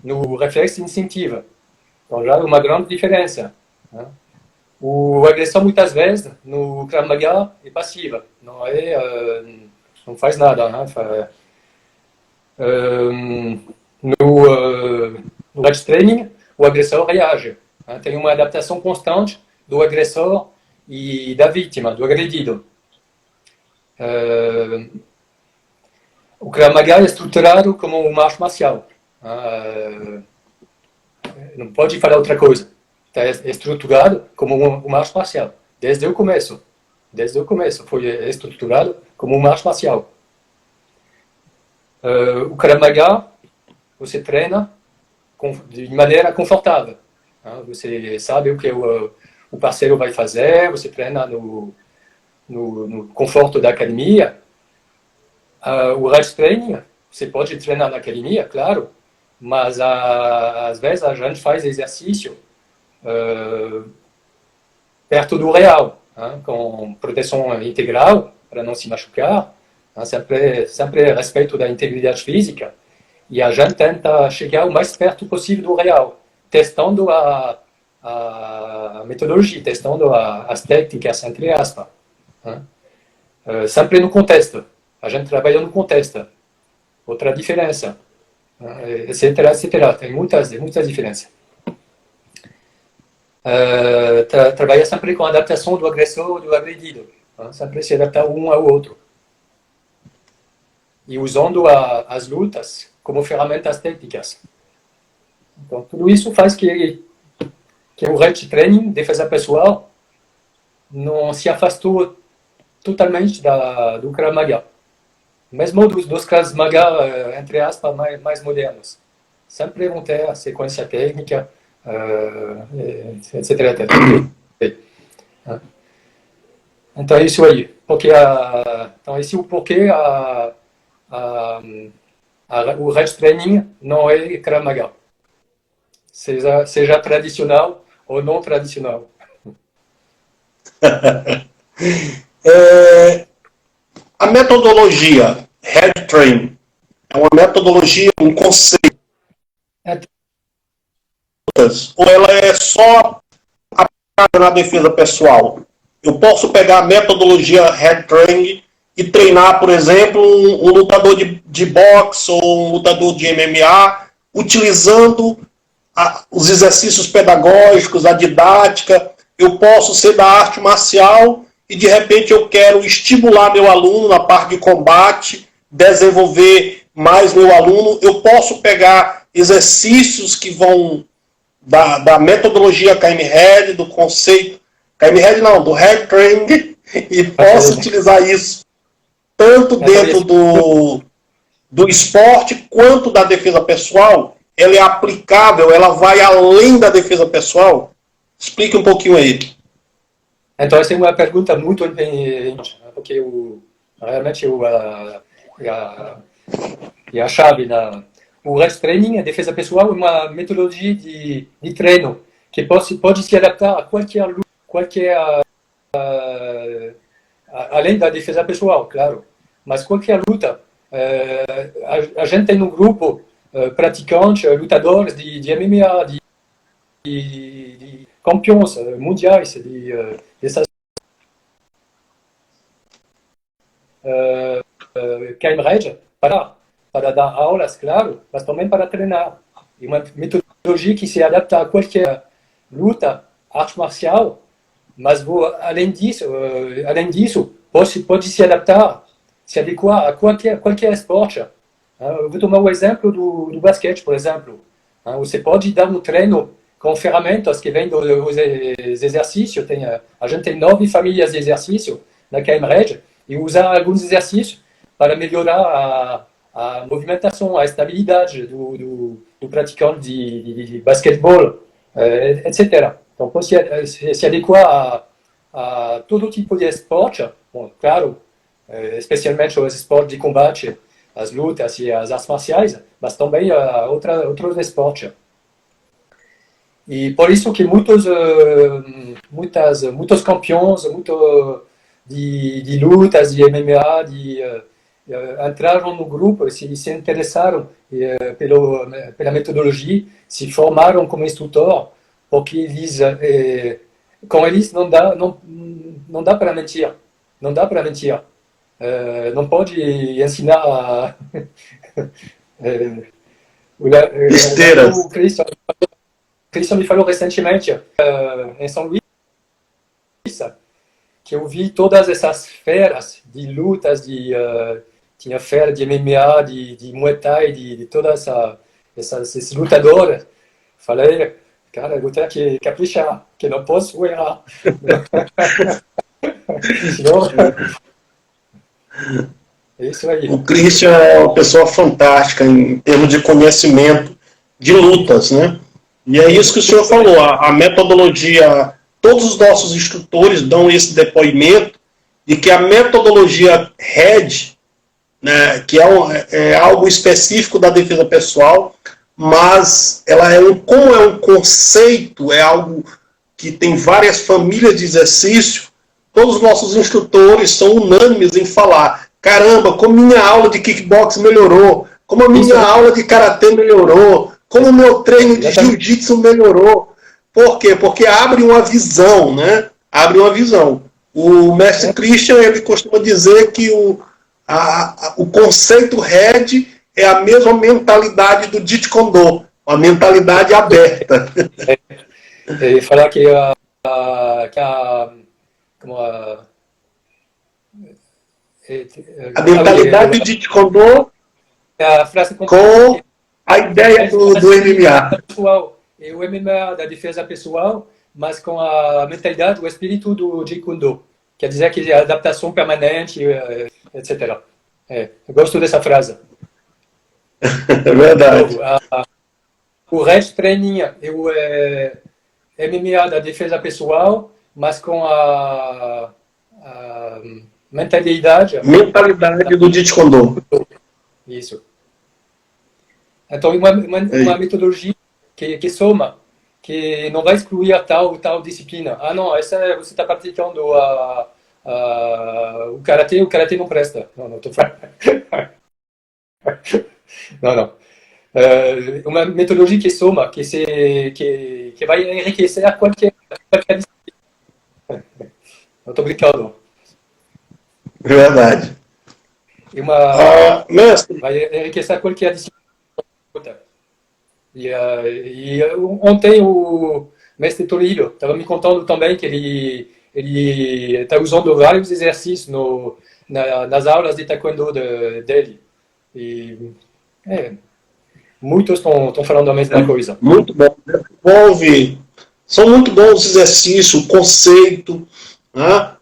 no reflexo incentivo. Então, já é uma grande diferença. O agressão, muitas vezes, no Krav Maga, é passiva. Não faz nada. No Red Training, o agressor reage. Tem uma adaptação constante do agressor e da vítima, do agredido. O Krav Maga é estruturado como uma arte marcial. Não pode falar outra coisa. Está estruturado como uma arte marcial. Desde o começo. Foi estruturado como uma arte marcial. O Krav Maga, você treina de maneira confortável. Você sabe o que o parceiro vai fazer, você treina no conforto da academia. O Red Training, você pode treinar na academia, claro, mas às vezes a gente faz exercício perto do real, com proteção integral, para não se machucar, sempre respeito da integridade física. E a gente tenta chegar o mais perto possível do real, testando a metodologia, testando as técnicas, entre aspas. Sempre no contexto. A gente trabalha no contexto. Outra diferença, etc, etc. Tem muitas diferenças. Trabalha sempre com a adaptação do agressor e do agredido. Sempre se adaptar um ao outro. E usando as lutas como ferramentas técnicas. Então, tudo isso faz que o Red Training, defesa pessoal, não se afastou totalmente do Krav Maga. Mesmo dos Krav Maga, entre aspas, mais modernos. Sempre vão ter a sequência técnica, etc. Então, é isso aí. Porque então, esse é o porquê o Red Training não é Krav Maga. Seja tradicional ou não tradicional. A metodologia Head Training é uma metodologia, um conceito, ou ela é só aplicada na defesa pessoal? Eu posso pegar a metodologia Head Training e treinar, por exemplo, um lutador de boxe ou um lutador de MMA, utilizando os exercícios pedagógicos, a didática. Eu posso ser da arte marcial e, de repente, eu quero estimular meu aluno na parte de combate, desenvolver mais meu aluno. Eu posso pegar exercícios que vão da metodologia KM-Head, do conceito KM-Head não, do Head Training, e posso utilizar isso tanto dentro do esporte quanto da defesa pessoal. Ela é aplicável, ela vai além da defesa pessoal? Explique um pouquinho aí. Então, essa é uma pergunta muito importante, porque realmente a chave o Red Training, a defesa pessoal, é uma metodologia de treino que pode se adaptar a qualquer além da defesa pessoal, claro. Mas qualquer luta, a gente tem um grupo praticantes, lutadores de MMA, de campeões mundiais, dessas KM-Reg, para dar aulas, claro, mas também para treinar. É uma metodologia que se adapta a qualquer luta, arte marcial, mas além disso pode se adaptar, se adequar a qualquer esporte. Eu vou tomar o exemplo do basquete, por exemplo. Você pode dar um treino com ferramentas que vêm dos exercícios. A gente tem 9 famílias de exercícios na KM-Reg e usar alguns exercícios para melhorar a movimentação, a estabilidade do praticante de basquetebol, etc. Então, pode se adequar a todo tipo de esporte, bom, claro, especialmente os esportes de combate, as lutas e as artes marciais, mas também a outros esportes. E por isso que muitos campeões de lutas, de MMA, entraram no grupo, se interessaram pela metodologia, se formaram como instrutor, porque eles, com eles não dá para mentir. Não dá para mentir. Não pode ensinar besteiras. O Christian me falou recentemente em São Luís que eu vi todas essas feiras de lutas, tinha feira de MMA, de Muay Thai, de todas esses lutadores. Falei, cara, eu vou ter que caprichar, que não posso errar. Senão, é isso aí. O Christian é uma pessoa fantástica em termos de conhecimento de lutas, né? E é isso que o senhor falou, a metodologia, todos os nossos instrutores dão esse depoimento de que a metodologia RED, né, que é algo específico da defesa pessoal, mas ela como é um conceito, é algo que tem várias famílias de exercício, todos os nossos instrutores são unânimes em falar, caramba, como minha aula de kickbox melhorou, como a minha aula de karatê melhorou, como o meu treino de jiu-jitsu melhorou. Por quê? Porque abre uma visão, né? Abre uma visão. O mestre Christian, ele costuma dizer que o conceito RED é a mesma mentalidade do Jeet Kune Do, uma mentalidade aberta. E falar que a mentalidade do Jeet Kune Do com a ideia do MMA. E o MMA da defesa pessoal, mas com a mentalidade, o espírito do Jeet Kune Do. Quer dizer que é adaptação permanente, etc. Eu gosto dessa frase. É verdade. o Rest Training e o MMA da defesa pessoal, mas com a mentalidade. Mentalidade do Jeet Kune Do. Isso. Então, uma metodologia que soma, que não vai excluir tal disciplina. Ah, não, essa você está praticando o karatê não presta. Não, tô falando. Não. Uma metodologia que soma, que vai enriquecer a qualquer disciplina. Não estou brincando. Verdade. Mestre. Vai enriquecer qualquer disciplina. E ontem o mestre Torilho estava me contando também que ele está usando vários exercícios nas aulas de taekwondo dele. E muitos estão falando a mesma coisa. Muito bom. São muito bons os exercícios, o conceito, né?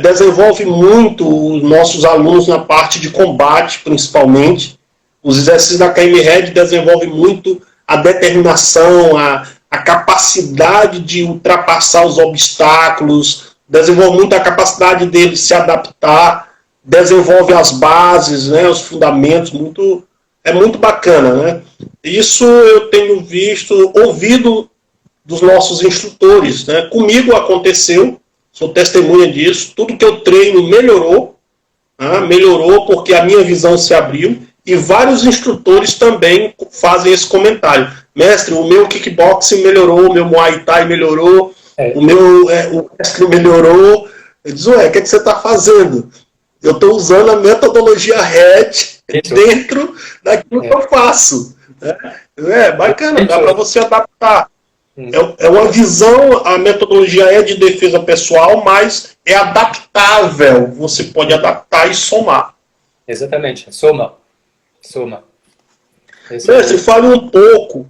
Desenvolve muito os nossos alunos na parte de combate, principalmente. Os exercícios da KM Red desenvolvem muito a determinação, a capacidade de ultrapassar os obstáculos, desenvolve muito a capacidade dele se adaptar, desenvolve as bases, né, os fundamentos, é muito bacana, né? Isso eu tenho ouvido dos nossos instrutores, né? Comigo aconteceu, sou testemunha disso, tudo que eu treino melhorou, né? Melhorou porque a minha visão se abriu, e vários instrutores também fazem esse comentário. Mestre, o meu kickboxing melhorou, o meu Muay Thai melhorou, o meu o mestre melhorou. Eu digo, o que você está fazendo? Eu estou usando a metodologia Red dentro daquilo que eu faço. Bacana, dá para você adaptar. É uma visão, a metodologia é de defesa pessoal, mas é adaptável. Você pode adaptar e somar. Exatamente, soma. Mestre, fale um pouco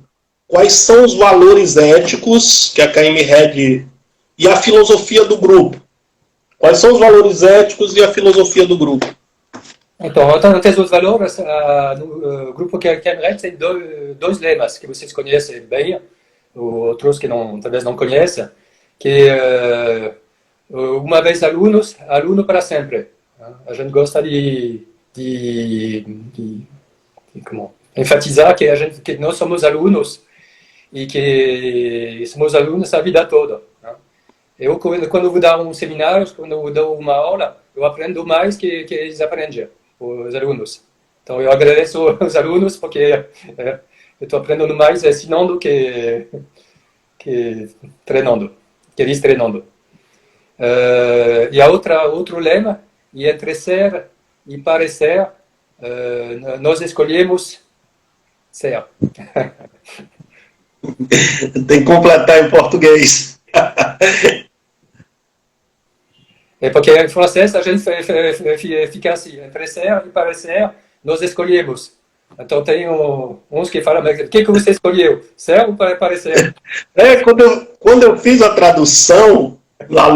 quais são os valores éticos que a KM Red e a filosofia do grupo. Quais são os valores éticos e a filosofia do grupo? Então, entre os valores, no grupo KM Red tem dois lemas que vocês conhecem bem, outros que talvez não conheçam, que uma vez aluno para sempre. A gente gosta de enfatizar que nós somos alunos e que somos alunos a vida toda. Eu, quando vou dar um seminário, quando eu dou uma aula, eu aprendo mais que eles aprendem, os alunos. Então, eu agradeço aos alunos porque eu estou aprendendo mais ensinando que treinando, que eles treinando. E outro lema, e entre ser e parecer, nós escolhemos ser. Tem que completar em português. Porque em francês a gente fica assim, entre ser e parecer, nós escolhemos. Então tem uns que falam, mas o que você escolheu? Ser ou parecer? Quando eu fiz a tradução lá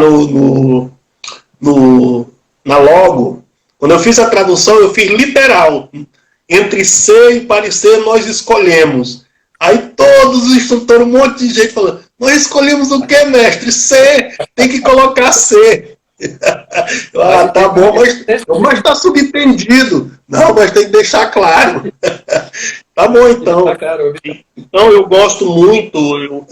na Logo, quando eu fiz a tradução, eu fiz literal. Entre ser e parecer, nós escolhemos. Aí todos os instrutores, um monte de gente falando, nós escolhemos o que, mestre? Ser, tem que colocar ser. Tá bom, mas tá subentendido. Não, mas tem que deixar claro. Tá bom, então. Então, eu gosto muito,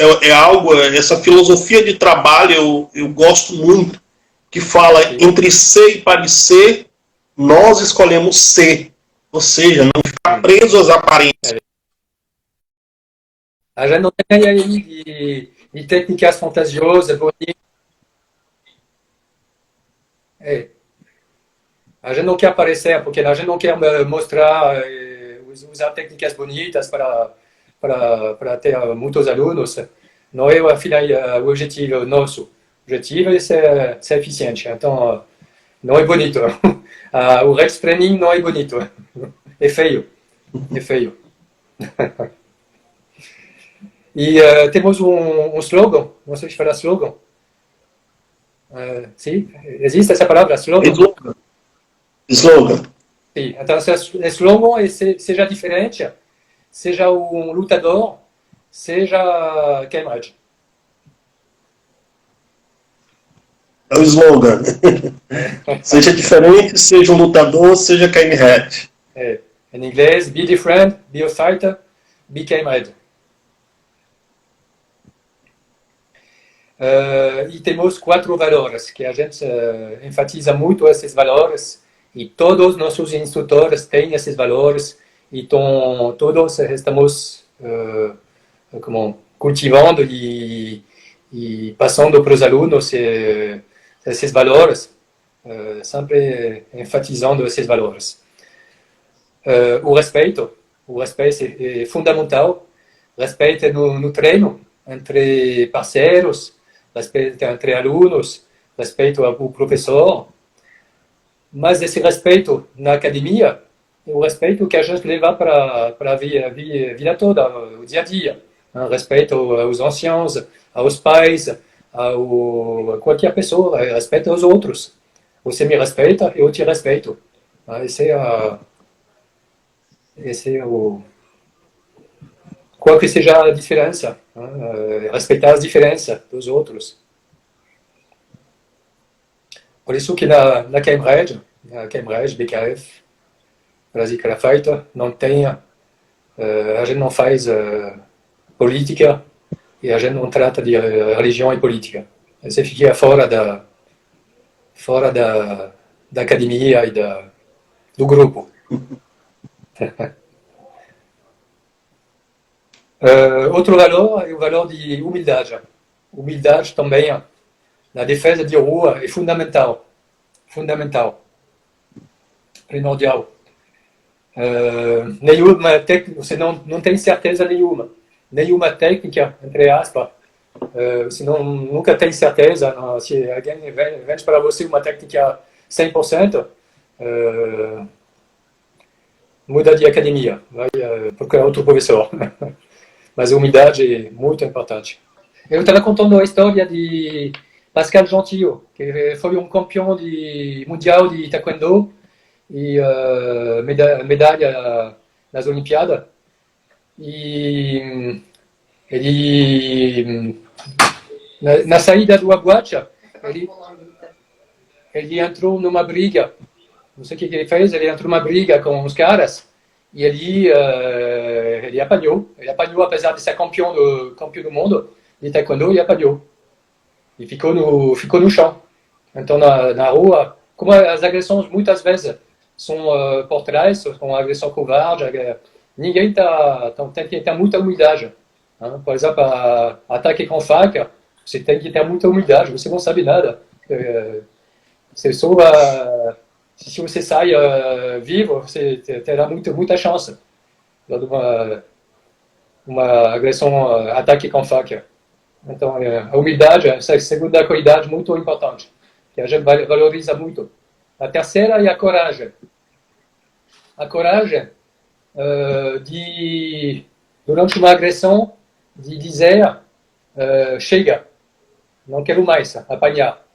essa filosofia de trabalho, eu gosto muito, que fala entre ser e parecer, nós escolhemos ser. Ou seja, não ficar preso às aparências. A gente não tem aí de técnicas fantasiosas, bonitas. A gente não quer aparecer, porque a gente não quer mostrar, usar técnicas bonitas para ter muitos alunos. Não é o objetivo nosso. O objetivo é ser eficiente. Então, não é bonito. O Red Training não é bonito. É feio. E temos um slogan. Não sei se fala slogan. Sim? Existe essa palavra, slogan? Slogan. Sim. Então, esse slogan seja diferente, seja um lutador seja Cambridge. É o slogan. Seja diferente, seja um lutador, seja Cambridge. Em inglês, be different, be a fighter, be Cambridge. E temos 4 valores, que a gente enfatiza muito esses valores, e todos os nossos instrutores têm esses valores, e todos estamos cultivando e passando para os alunos esses valores, sempre enfatizando esses valores. O respeito é fundamental, respeito no treino, entre parceiros, respeito entre alunos, respeito ao professor, mas esse respeito na academia é o respeito que a gente leva para a vida toda, o dia a dia. Respeito aos anciãos, aos pais, a qualquer pessoa, respeito aos outros. Você me respeita, eu te respeito. Esse é o... Qual que seja a diferença, respeitar as diferenças dos outros. Por isso que na Cambridge, BKF, Brasil Fighter, não tem, a gente não faz política e a gente não trata de religião e política. Você fica fora da academia e do grupo. Outro valor é o valor de humildade. Humildade também, na defesa de rua, é fundamental. Primordial. Você não tem certeza nenhuma técnica, entre aspas. Você nunca tem certeza. Se alguém vende para você uma técnica 100%, muda de academia, vai procurar outro professor. Mas a humildade é muito importante. Eu estava contando a história de Pascal Gentil, que foi um campeão mundial de taekwondo e medalha nas Olimpíadas. E ele, na saída do boate, ele entrou numa briga. Não sei o que ele fez, ele entrou numa briga com os caras. E ele apanhou. Ele apanhou, apesar de ser campeão do mundo de taekwondo, ele apanhou. E ficou no chão. Então, na rua, como as agressões muitas vezes são por trás, são agressão covarde, ninguém tem que ter muita humildade. Por exemplo, ataque com faca, você tem que ter muita humildade, você não sabe nada. Você só... Se você sai vivo, você terá muita chance de uma agressão, ataque com faca. Então, a humildade, essa segunda qualidade muito importante, que a gente valoriza muito. A terceira é a coragem. A coragem durante uma agressão, de dizer, chega, não quero mais apanhar.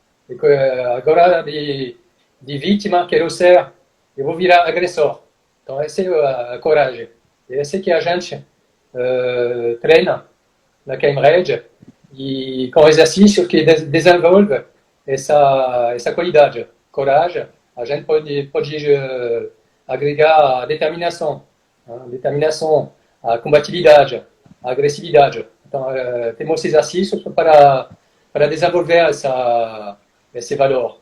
Agora, de vítima, quero ser, eu vou virar agressor. Então, essa é a coragem. E essa que a gente treina na Cambridge e com exercício que desenvolve essa qualidade. Coragem, a gente pode agregar a determinação, a combatividade, a agressividade. Então, temos exercícios para desenvolver esse valor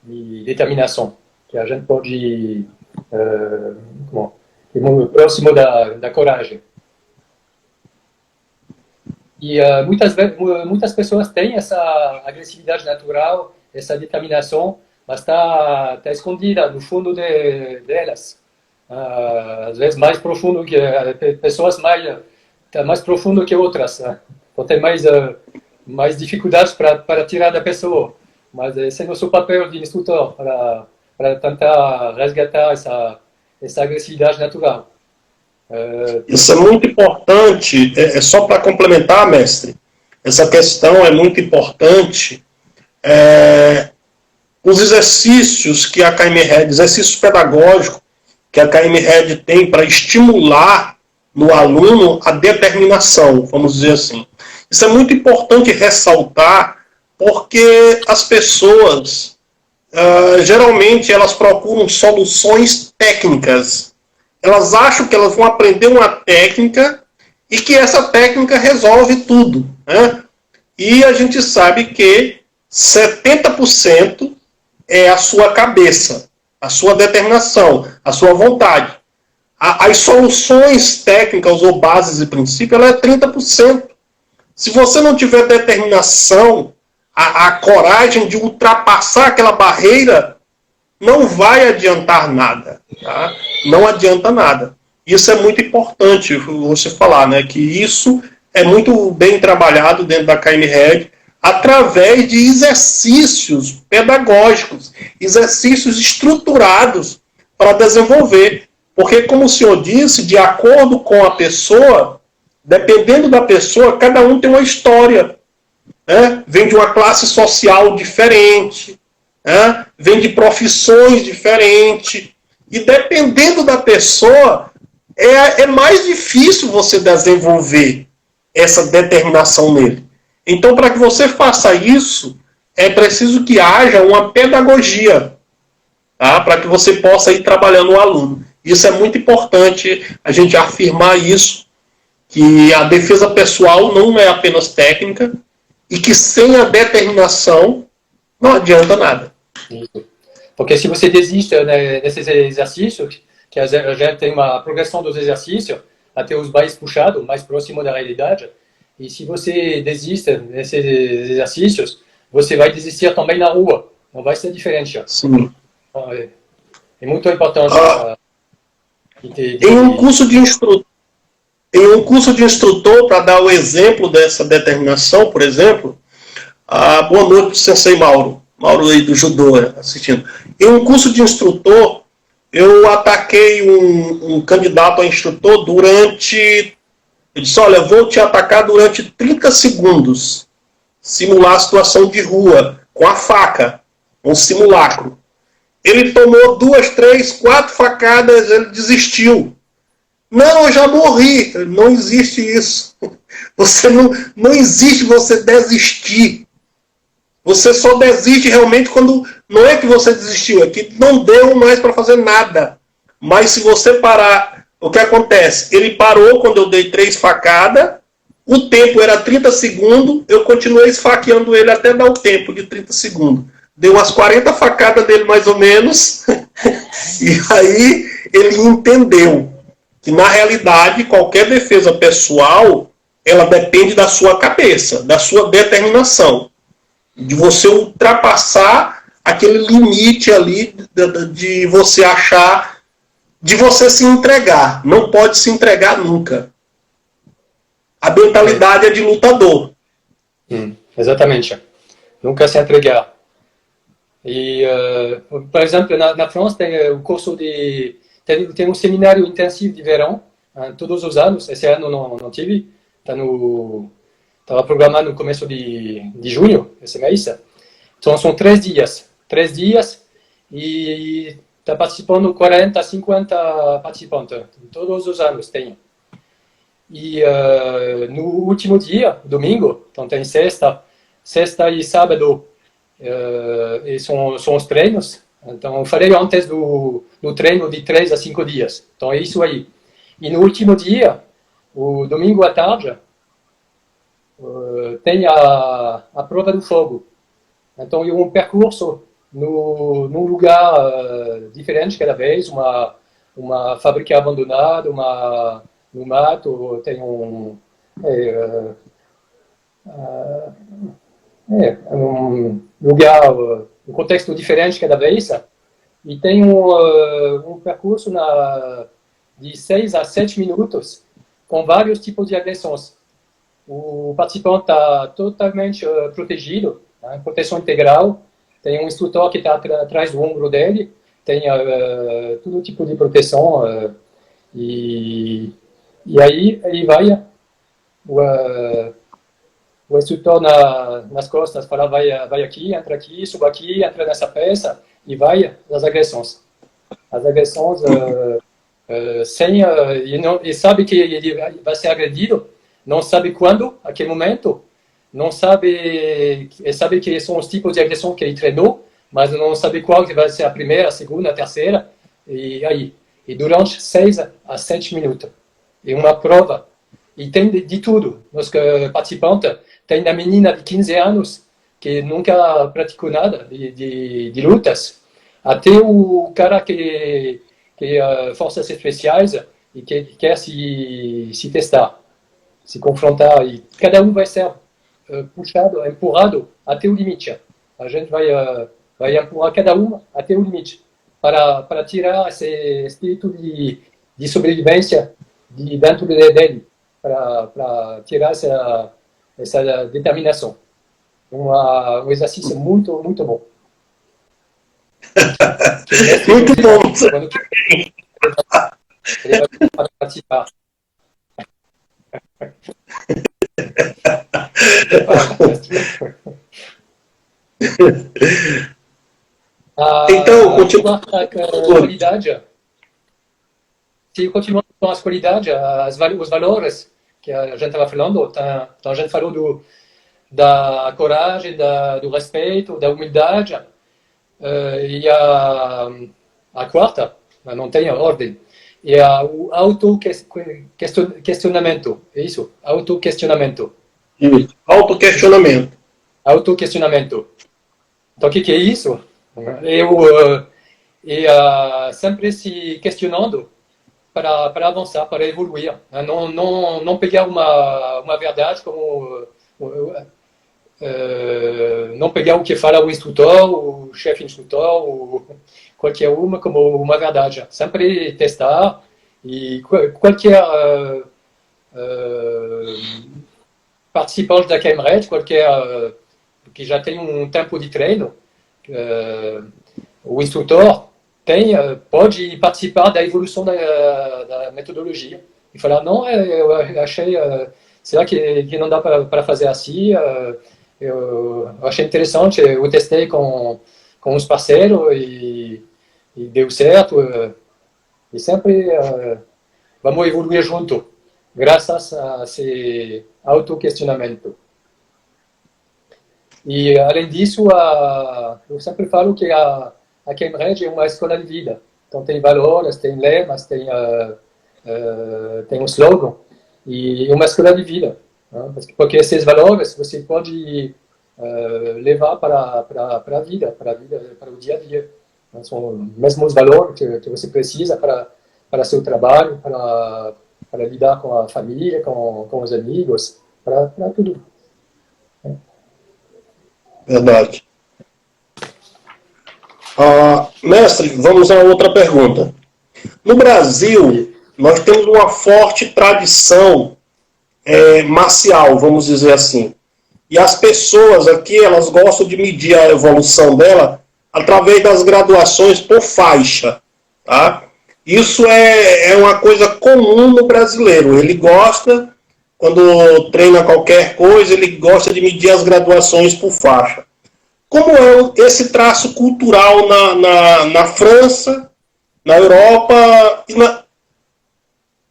de determinação, que a gente pode próximo da coragem. E muitas pessoas têm essa agressividade natural, essa determinação, mas está escondida no fundo delas. Às vezes mais profundo que pessoas mais profundo que outras. Então tem mais dificuldades para tirar da pessoa. Mas esse é nosso papel de instrutor, para tentar resgatar essa agressividade natural. Isso é muito importante, só para complementar, mestre, essa questão é muito importante. Os exercícios que a KM Red, exercícios pedagógicos que a KM Red tem para estimular no aluno a determinação, vamos dizer assim. Isso é muito importante ressaltar, porque as pessoas, geralmente, elas procuram soluções técnicas. Elas acham que elas vão aprender uma técnica e que essa técnica resolve tudo, né? E a gente sabe que 70% é a sua cabeça, a sua determinação, a sua vontade. As soluções técnicas ou bases e princípios, ela é 30%. Se você não tiver determinação, a coragem de ultrapassar aquela barreira, não vai adiantar nada. Tá? Não adianta nada. Isso é muito importante você falar, né? Que isso é muito bem trabalhado dentro da KM-RED através de exercícios pedagógicos, exercícios estruturados para desenvolver. Porque, como o senhor disse, de acordo com a pessoa, dependendo da pessoa, cada um tem uma história. Né? Vem de uma classe social diferente, né? Vem de profissões diferentes. E dependendo da pessoa, é mais difícil você desenvolver essa determinação nele. Então, para que você faça isso, é preciso que haja uma pedagogia, tá? Para que você possa ir trabalhando o aluno. Isso é muito importante a gente afirmar isso, que a defesa pessoal não é apenas técnica e que sem a determinação não adianta nada. Porque se você desiste desses exercícios, que a gente tem uma progressão dos exercícios até os mais puxados, mais próximo da realidade, e se você desiste desses exercícios, você vai desistir também na rua, não vai ser diferente. Sim. Então, é muito importante. Em um curso de instrutor, para dar o exemplo dessa determinação, por exemplo, boa noite para o Sensei Mauro aí do Judô assistindo. Em um curso de instrutor, eu ataquei um candidato a instrutor durante... Eu disse, olha, vou te atacar durante 30 segundos. Simular a situação de rua, com a faca, um simulacro. Ele tomou 2, 3, 4 facadas, ele desistiu. Não, eu já morri. Não existe isso. Você não existe você desistir. Você só desiste realmente quando... Não é que você desistiu, é que não deu mais para fazer nada. Mas se você parar... O que acontece? Ele parou quando eu dei 3 facadas, o tempo era 30 segundos, eu continuei esfaqueando ele até dar o tempo de 30 segundos. Deu umas 40 facadas dele mais ou menos, e aí ele entendeu que na realidade qualquer defesa pessoal, ela depende da sua cabeça, da sua determinação, de você ultrapassar aquele limite ali de você achar, de você se entregar. Não pode se entregar nunca. A mentalidade é de lutador. Exatamente. Nunca se entregar. E, por exemplo, na França tem o curso de... Tem um seminário intensivo de verão, todos os anos. Esse ano não tive. Estava programado no começo de junho, esse mês. Então, são 3 dias. 3 dias e está participando 40, 50 participantes. Todos os anos tem. E no último dia, domingo, então tem sexta e sábado, e são os treinos. Então, eu falei antes do treino de 3 a 5 dias. Então, é isso aí. E no último dia, o domingo à tarde, tem a prova do fogo. Então, é um percurso num lugar diferente cada vez, uma fábrica abandonada, no mato, tem um lugar, um contexto diferente cada vez, e tem um percurso de 6 a 7 minutos com vários tipos de agressões. O participante está totalmente protegido, né, proteção integral, tem um instrutor que está atrás do ombro dele, tem todo tipo de proteção, e aí ele vai, o instrutor nas costas fala, vai aqui, suba aqui, entra nessa peça, e vai nas agressões. As agressões E sabe que ele vai ser agredido, não sabe quando, a que momento, não sabe, sabe que são os tipos de agressão que ele treinou, mas não sabe qual que vai ser a primeira, a segunda, a terceira, e aí. E durante 6 a 7 minutos. E uma prova. E tem de tudo. Os participantes, tem a menina de 15 anos, que nunca praticou nada de lutas, até o cara que forças especiais e que quer se testar, se confrontar. E cada um vai ser puxado, empurrado até o limite. A gente vai empurrar cada um até o limite para tirar esse espírito de sobrevivência de dentro dele, para tirar essa determinação. Um exercício muito, muito bom. Muito bom. Quando ele vai participar. Então, continua. Qualidade. Se continuamos com as qualidades, os valores que a gente estava falando, então a gente falou da coragem, do respeito, da humildade, e a quarta, não tem ordem, é o autoquestionamento, é isso? Autoquestionamento. Isso, autoquestionamento. Autoquestionamento. Então, o que é isso? Sempre se questionando para avançar, para evoluir. Não pegar uma verdade como... não pegar o que fala o instrutor, o chefe instrutor, ou qualquer uma como uma verdade. Sempre testar e qualquer participante da CAMRED, qualquer que já tem um tempo de treino, o instrutor pode participar da evolução da metodologia e falar, não, eu achei, será que não dá para fazer assim? Eu achei interessante, eu testei com os parceiros e deu certo. E sempre vamos evoluir junto, graças a esse autoquestionamento. E, além disso, eu sempre falo que a CAMRED é uma escola de vida. Então, tem valores, tem lemas, tem um slogan, e é uma escola de vida. Né? Porque esses valores você pode levar para a vida, para o dia a dia. São os mesmos valores que você precisa para seu trabalho, para lidar com a família, com os amigos, para tudo. Verdade. Mestre, vamos a outra pergunta. No Brasil, nós temos uma forte tradição marcial, vamos dizer assim. E as pessoas aqui, elas gostam de medir a evolução dela através das graduações por faixa. Tá? Isso é uma coisa comum no brasileiro. Ele gosta, quando treina qualquer coisa, ele gosta de medir as graduações por faixa. Como é esse traço cultural na França, na Europa?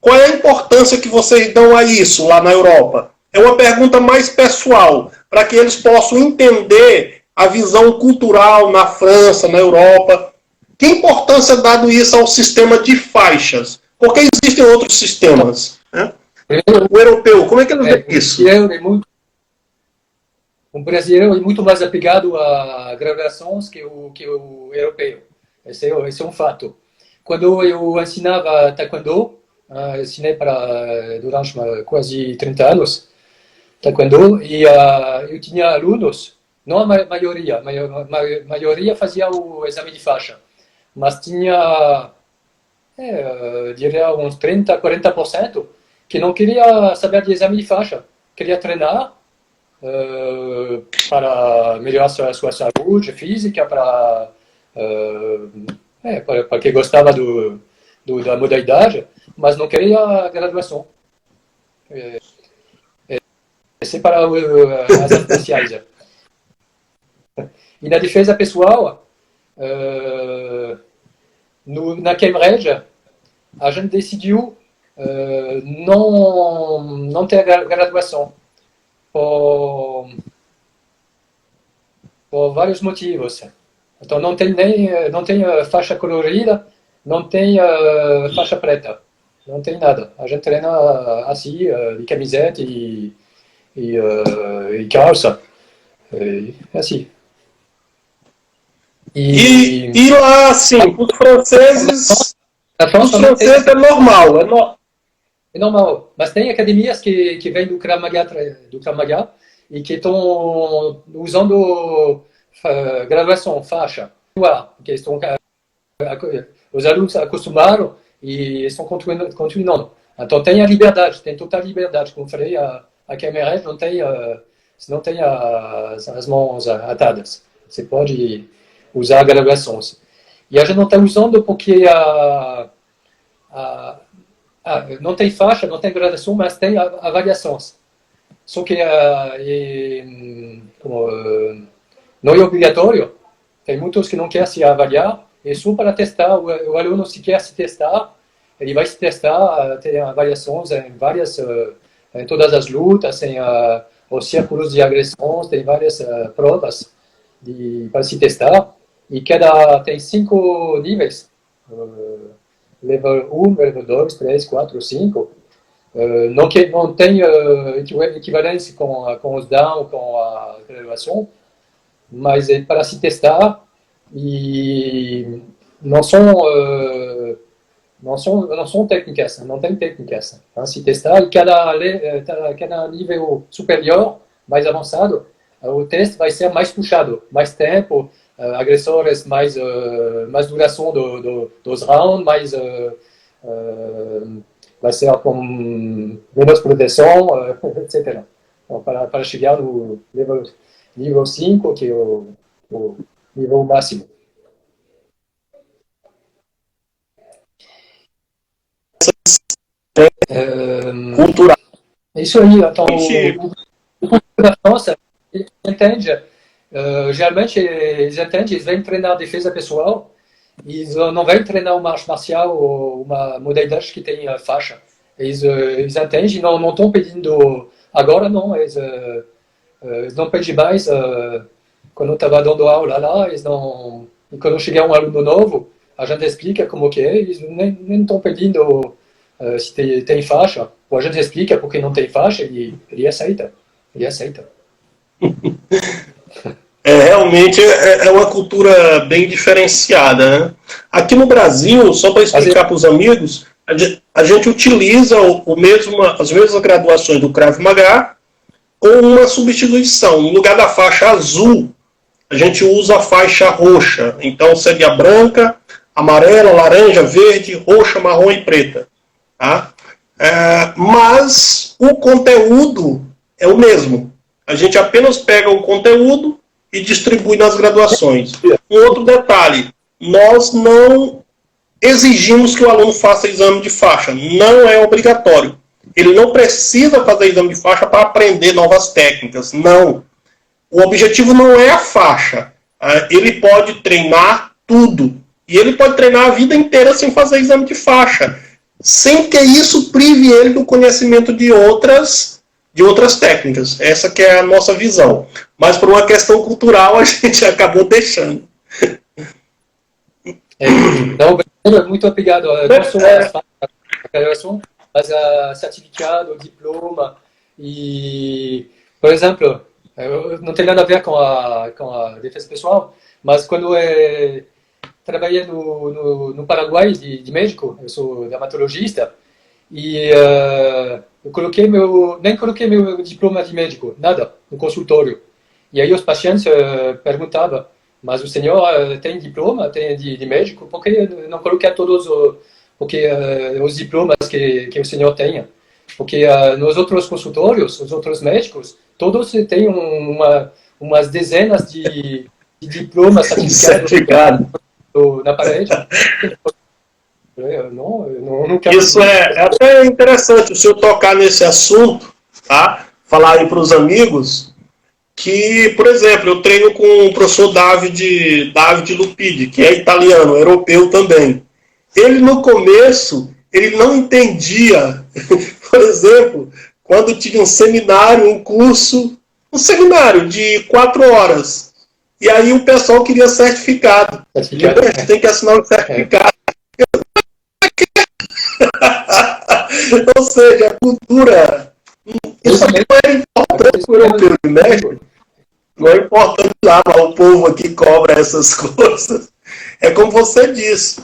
Qual é a importância que vocês dão a isso lá na Europa? É uma pergunta mais pessoal, para que eles possam entender a visão cultural na França, na Europa. Que importância é dado isso ao sistema de faixas? Porque existem outros sistemas. Né? O europeu, como é que ele vê isso? O brasileiro é muito mais apegado a graduações que o europeu. Esse é um fato. Quando eu ensinava taekwondo, ensinei durante quase 30 anos taekwondo, e eu tinha alunos, não a maioria, a maioria fazia o exame de faixa, mas tinha, diria, uns 30, 40% que não queria saber de exame de faixa, queria treinar, para melhorar sua saúde física, para que gostava da modalidade, mas não queria a graduação. Esse é para as especiais. E na defesa pessoal, na CAMRED, a gente decidiu não ter graduação por vários motivos. Então não tem faixa colorida, não tem faixa preta, não tem nada. A gente treina assim, de camiseta e calça, assim. E lá, assim, os franceses é normal. É normal, mas tem academias que vêm do Krav Maga e que estão usando graduação, faixa, porque os alunos acostumaram e estão continuando. Então tem a liberdade, tem total liberdade. Como eu falei, a câmera não tem as mãos atadas. Você pode usar graduações. E a gente não está usando porque não tem faixa, não tem graduação, mas tem avaliações. Só que não é obrigatório. Tem muitos que não querem se avaliar. É só para testar. O aluno, se quer se testar, ele vai se testar. Tem avaliações em todas as lutas, em os círculos de agressões, tem várias provas para se testar. E tem 5 níveis. Level 1, level 2, 3, 4, 5. Não tem equivalência com os down, com a graduação, mas é para se testar e não são técnicas, não tem técnicas para se testar. E cada nível superior, mais avançado, o teste vai ser mais puxado, mais tempo, agressores, mais duração dos rounds, vai ser com menos proteção, etc. Então, para chegar no nível 5, que é o nível máximo. Cultural. É isso aí. Então, o da França, ele entende. Geralmente eles entendem, eles vêm treinar defesa pessoal, eles não vêm treinar uma arte marcial ou uma modalidade que tem faixa. Eles entendem, não estão pedindo agora, não, eles não pedem mais. Quando eu estava dando aula lá, e quando chegar um aluno novo, a gente explica como que é, eles nem estão pedindo se tem faixa, ou a gente explica porque não tem faixa, ele aceita. Realmente é uma cultura bem diferenciada, né? Aqui no Brasil, só para explicar para os amigos, a gente utiliza as mesmas graduações do Krav Maga com uma substituição. No lugar da faixa azul, a gente usa a faixa roxa. Então seria branca, amarela, laranja, verde, roxa, marrom e preta. Tá? Mas o conteúdo é o mesmo. A gente apenas pega o conteúdo e distribui nas graduações. Um outro detalhe, nós não exigimos que o aluno faça exame de faixa, não é obrigatório. Ele não precisa fazer exame de faixa para aprender novas técnicas, não. O objetivo não é a faixa, ele pode treinar tudo, e ele pode treinar a vida inteira sem fazer exame de faixa, sem que isso prive ele do conhecimento de outras técnicas. Essa que é a nossa visão. Mas por uma questão cultural a gente acabou deixando. Muito obrigado. Não só a graduação, mas a certificado, diploma e, por exemplo, não tem nada a ver com a defesa pessoal, mas quando eu trabalhei no Paraguai de médico, eu sou dermatologista, e eu nem coloquei meu diploma de médico, nada, no consultório. E aí os pacientes perguntavam, mas o senhor tem diploma, tem de médico, por que não coloquei todos os diplomas que o senhor tem? Porque nos outros consultórios, os outros médicos, todos têm umas dezenas de diplomas certificados na parede. Não quero. Isso é até interessante o senhor tocar nesse assunto, tá? Falar aí para os amigos que, por exemplo, eu treino com o professor David Lupidi, que é italiano, europeu também. Ele no começo, ele não entendia, por exemplo, quando tinha um seminário, um seminário de 4 horas, e aí o pessoal queria certificado. Você tem que assinar o certificado. Ou seja, a cultura... Isso não é importante para o México. Não é importante lá, mas o povo aqui cobra essas coisas. É como você disse.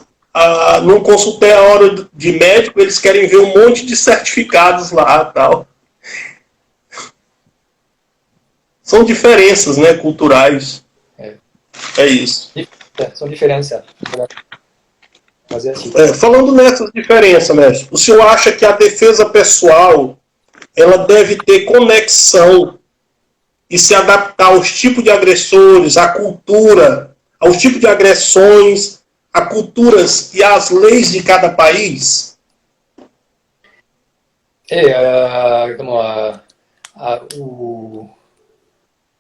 Num consultório a hora de médico, eles querem ver um monte de certificados lá tal. São diferenças, né, culturais. É isso. São diferenças. Mas é assim. Falando nessas diferenças, mestre, o senhor acha que a defesa pessoal ela deve ter conexão e se adaptar aos tipos de agressores, à cultura, aos tipos de agressões, a culturas e às leis de cada país? O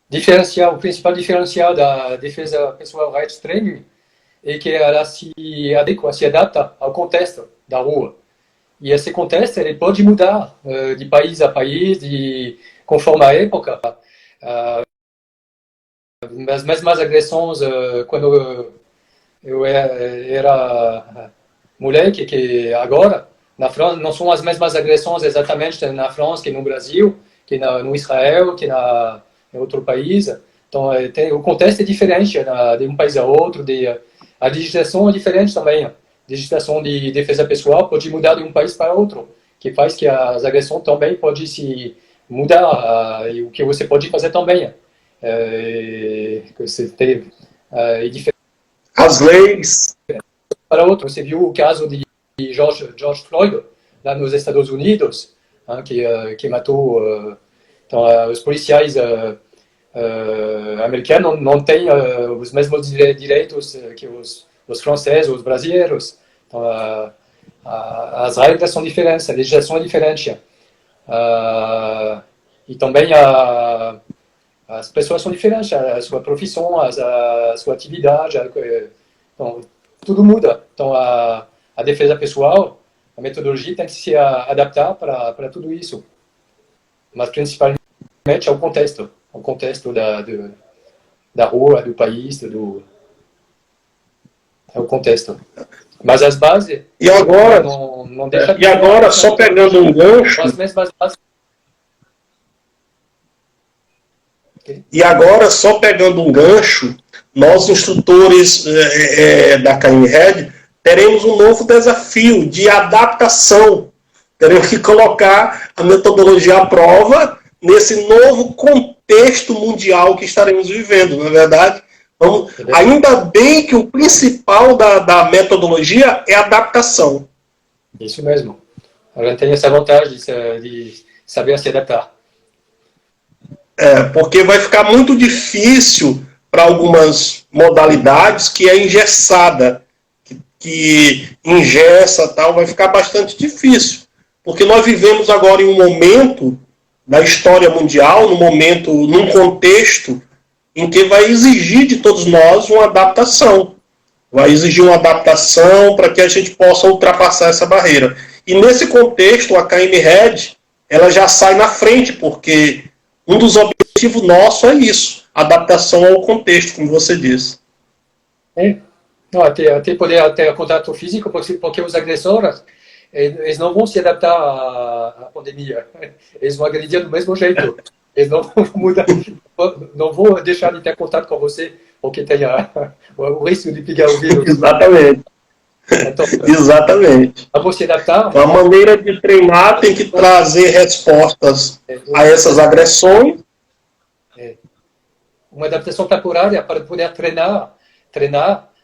diferencial, o principal diferencial da defesa pessoal rights training é que ela se adequa, se adapta ao contexto da rua. E esse contexto ele pode mudar de país a país, conforme a época. As mesmas agressões quando eu era moleque que agora na França não são as mesmas agressões exatamente na França que no Brasil, que no Israel, que em outro país. Então o contexto é diferente de um país a outro, a legislação é diferente também. A legislação de defesa pessoal pode mudar de um país para outro, que faz que as agressões também podem se mudar, e o que você pode fazer também. É diferente. As leis. Para outro, você viu o caso de George Floyd, lá nos Estados Unidos, que matou. Então, os policiais americanos não têm os mesmos direitos que os franceses, os brasileiros. Então, as regras são diferentes, a legislação é diferente. E também as pessoas são diferentes, a sua profissão, a sua atividade, então, tudo muda. Então, a defesa pessoal, a metodologia tem que se adaptar para tudo isso. Mas, principalmente, ao contexto da rua, do país, é o contexto. Mas as bases... E agora, não deixa e agora só pegando um gancho... As mesmas bases. E agora, só pegando um gancho, nós, instrutores da KM-RED, teremos um novo desafio de adaptação. Teremos que colocar a metodologia à prova nesse novo contexto mundial que estaremos vivendo, não é verdade? Ainda bem que o principal da metodologia é a adaptação. Isso mesmo. A gente tem essa vantagem de saber se adaptar. Porque vai ficar muito difícil para algumas modalidades que é engessada, que engessa tal, vai ficar bastante difícil. Porque nós vivemos agora em um momento da história mundial, num contexto em que vai exigir de todos nós uma adaptação. Vai exigir uma adaptação para que a gente possa ultrapassar essa barreira. E nesse contexto, a KM-RED, ela já sai na frente, porque um dos objetivos nossos é isso, adaptação ao contexto, como você disse. Não, até poder ter contato físico, porque os agressores, eles não vão se adaptar à pandemia. Eles vão agredir do mesmo jeito. Eles não vão mudar, não vão deixar de ter contato com você, porque tem o risco de pegar o vírus. Exatamente. Então, exatamente. Para você adaptar... A maneira de treinar tem que trazer respostas a essas agressões. Uma adaptação temporária para poder treinar,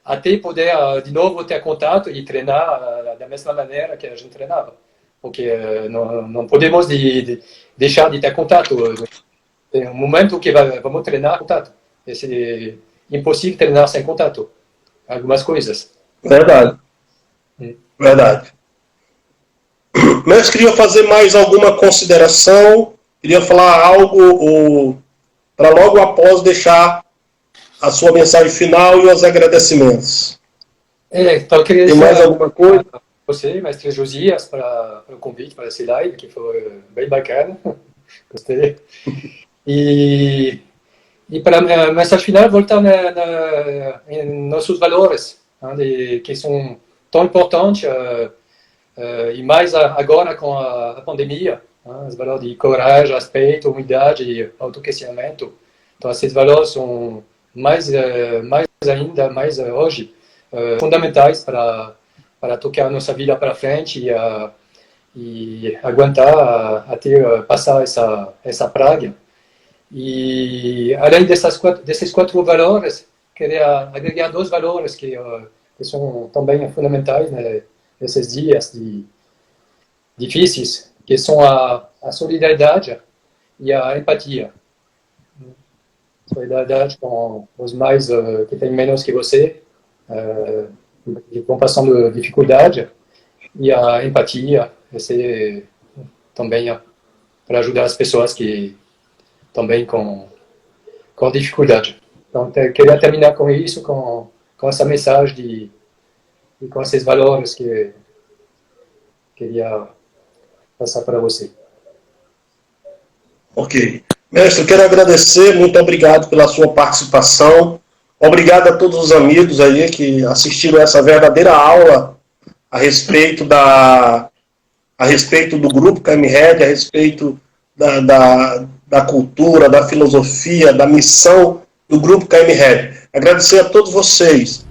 até poder de novo ter contato e treinar da mesma maneira que a gente treinava. Porque não podemos deixar de ter contato. Tem um momento que vamos treinar contato. É impossível treinar sem contato. Algumas coisas. Verdade. Verdade. Mas queria fazer mais alguma consideração, queria falar algo para logo após deixar a sua mensagem final e os agradecimentos. Então eu queria Tem mais alguma coisa? você, mestre Josias, para o convite para esse live, que foi bem bacana. Gostei. E para a mensagem final, voltar em nossos valores, né, que são tão importantes, e mais agora com a pandemia, né, os valores de coragem, respeito, humildade e autoquestionamento. Então, esses valores são mais ainda, mais hoje, fundamentais para tocar a nossa vida para frente e aguentar até passar essa praga. E além desses quatro valores, queria agregar dois valores que são também fundamentais, né, nesses dias difíceis, que são a solidariedade e a empatia. Solidariedade com os mais que têm menos que você, que vão passando dificuldade, e a empatia, esse também para ajudar as pessoas que também com dificuldade. Então, queria terminar com isso, com essa mensagem e com esses valores que queria passar para você. Ok. Mestre, eu quero agradecer, muito obrigado pela sua participação. Obrigado a todos os amigos aí que assistiram essa verdadeira aula a respeito do grupo KM-RED, a respeito da cultura, da filosofia, da missão do grupo KM-RED. Agradecer a todos vocês.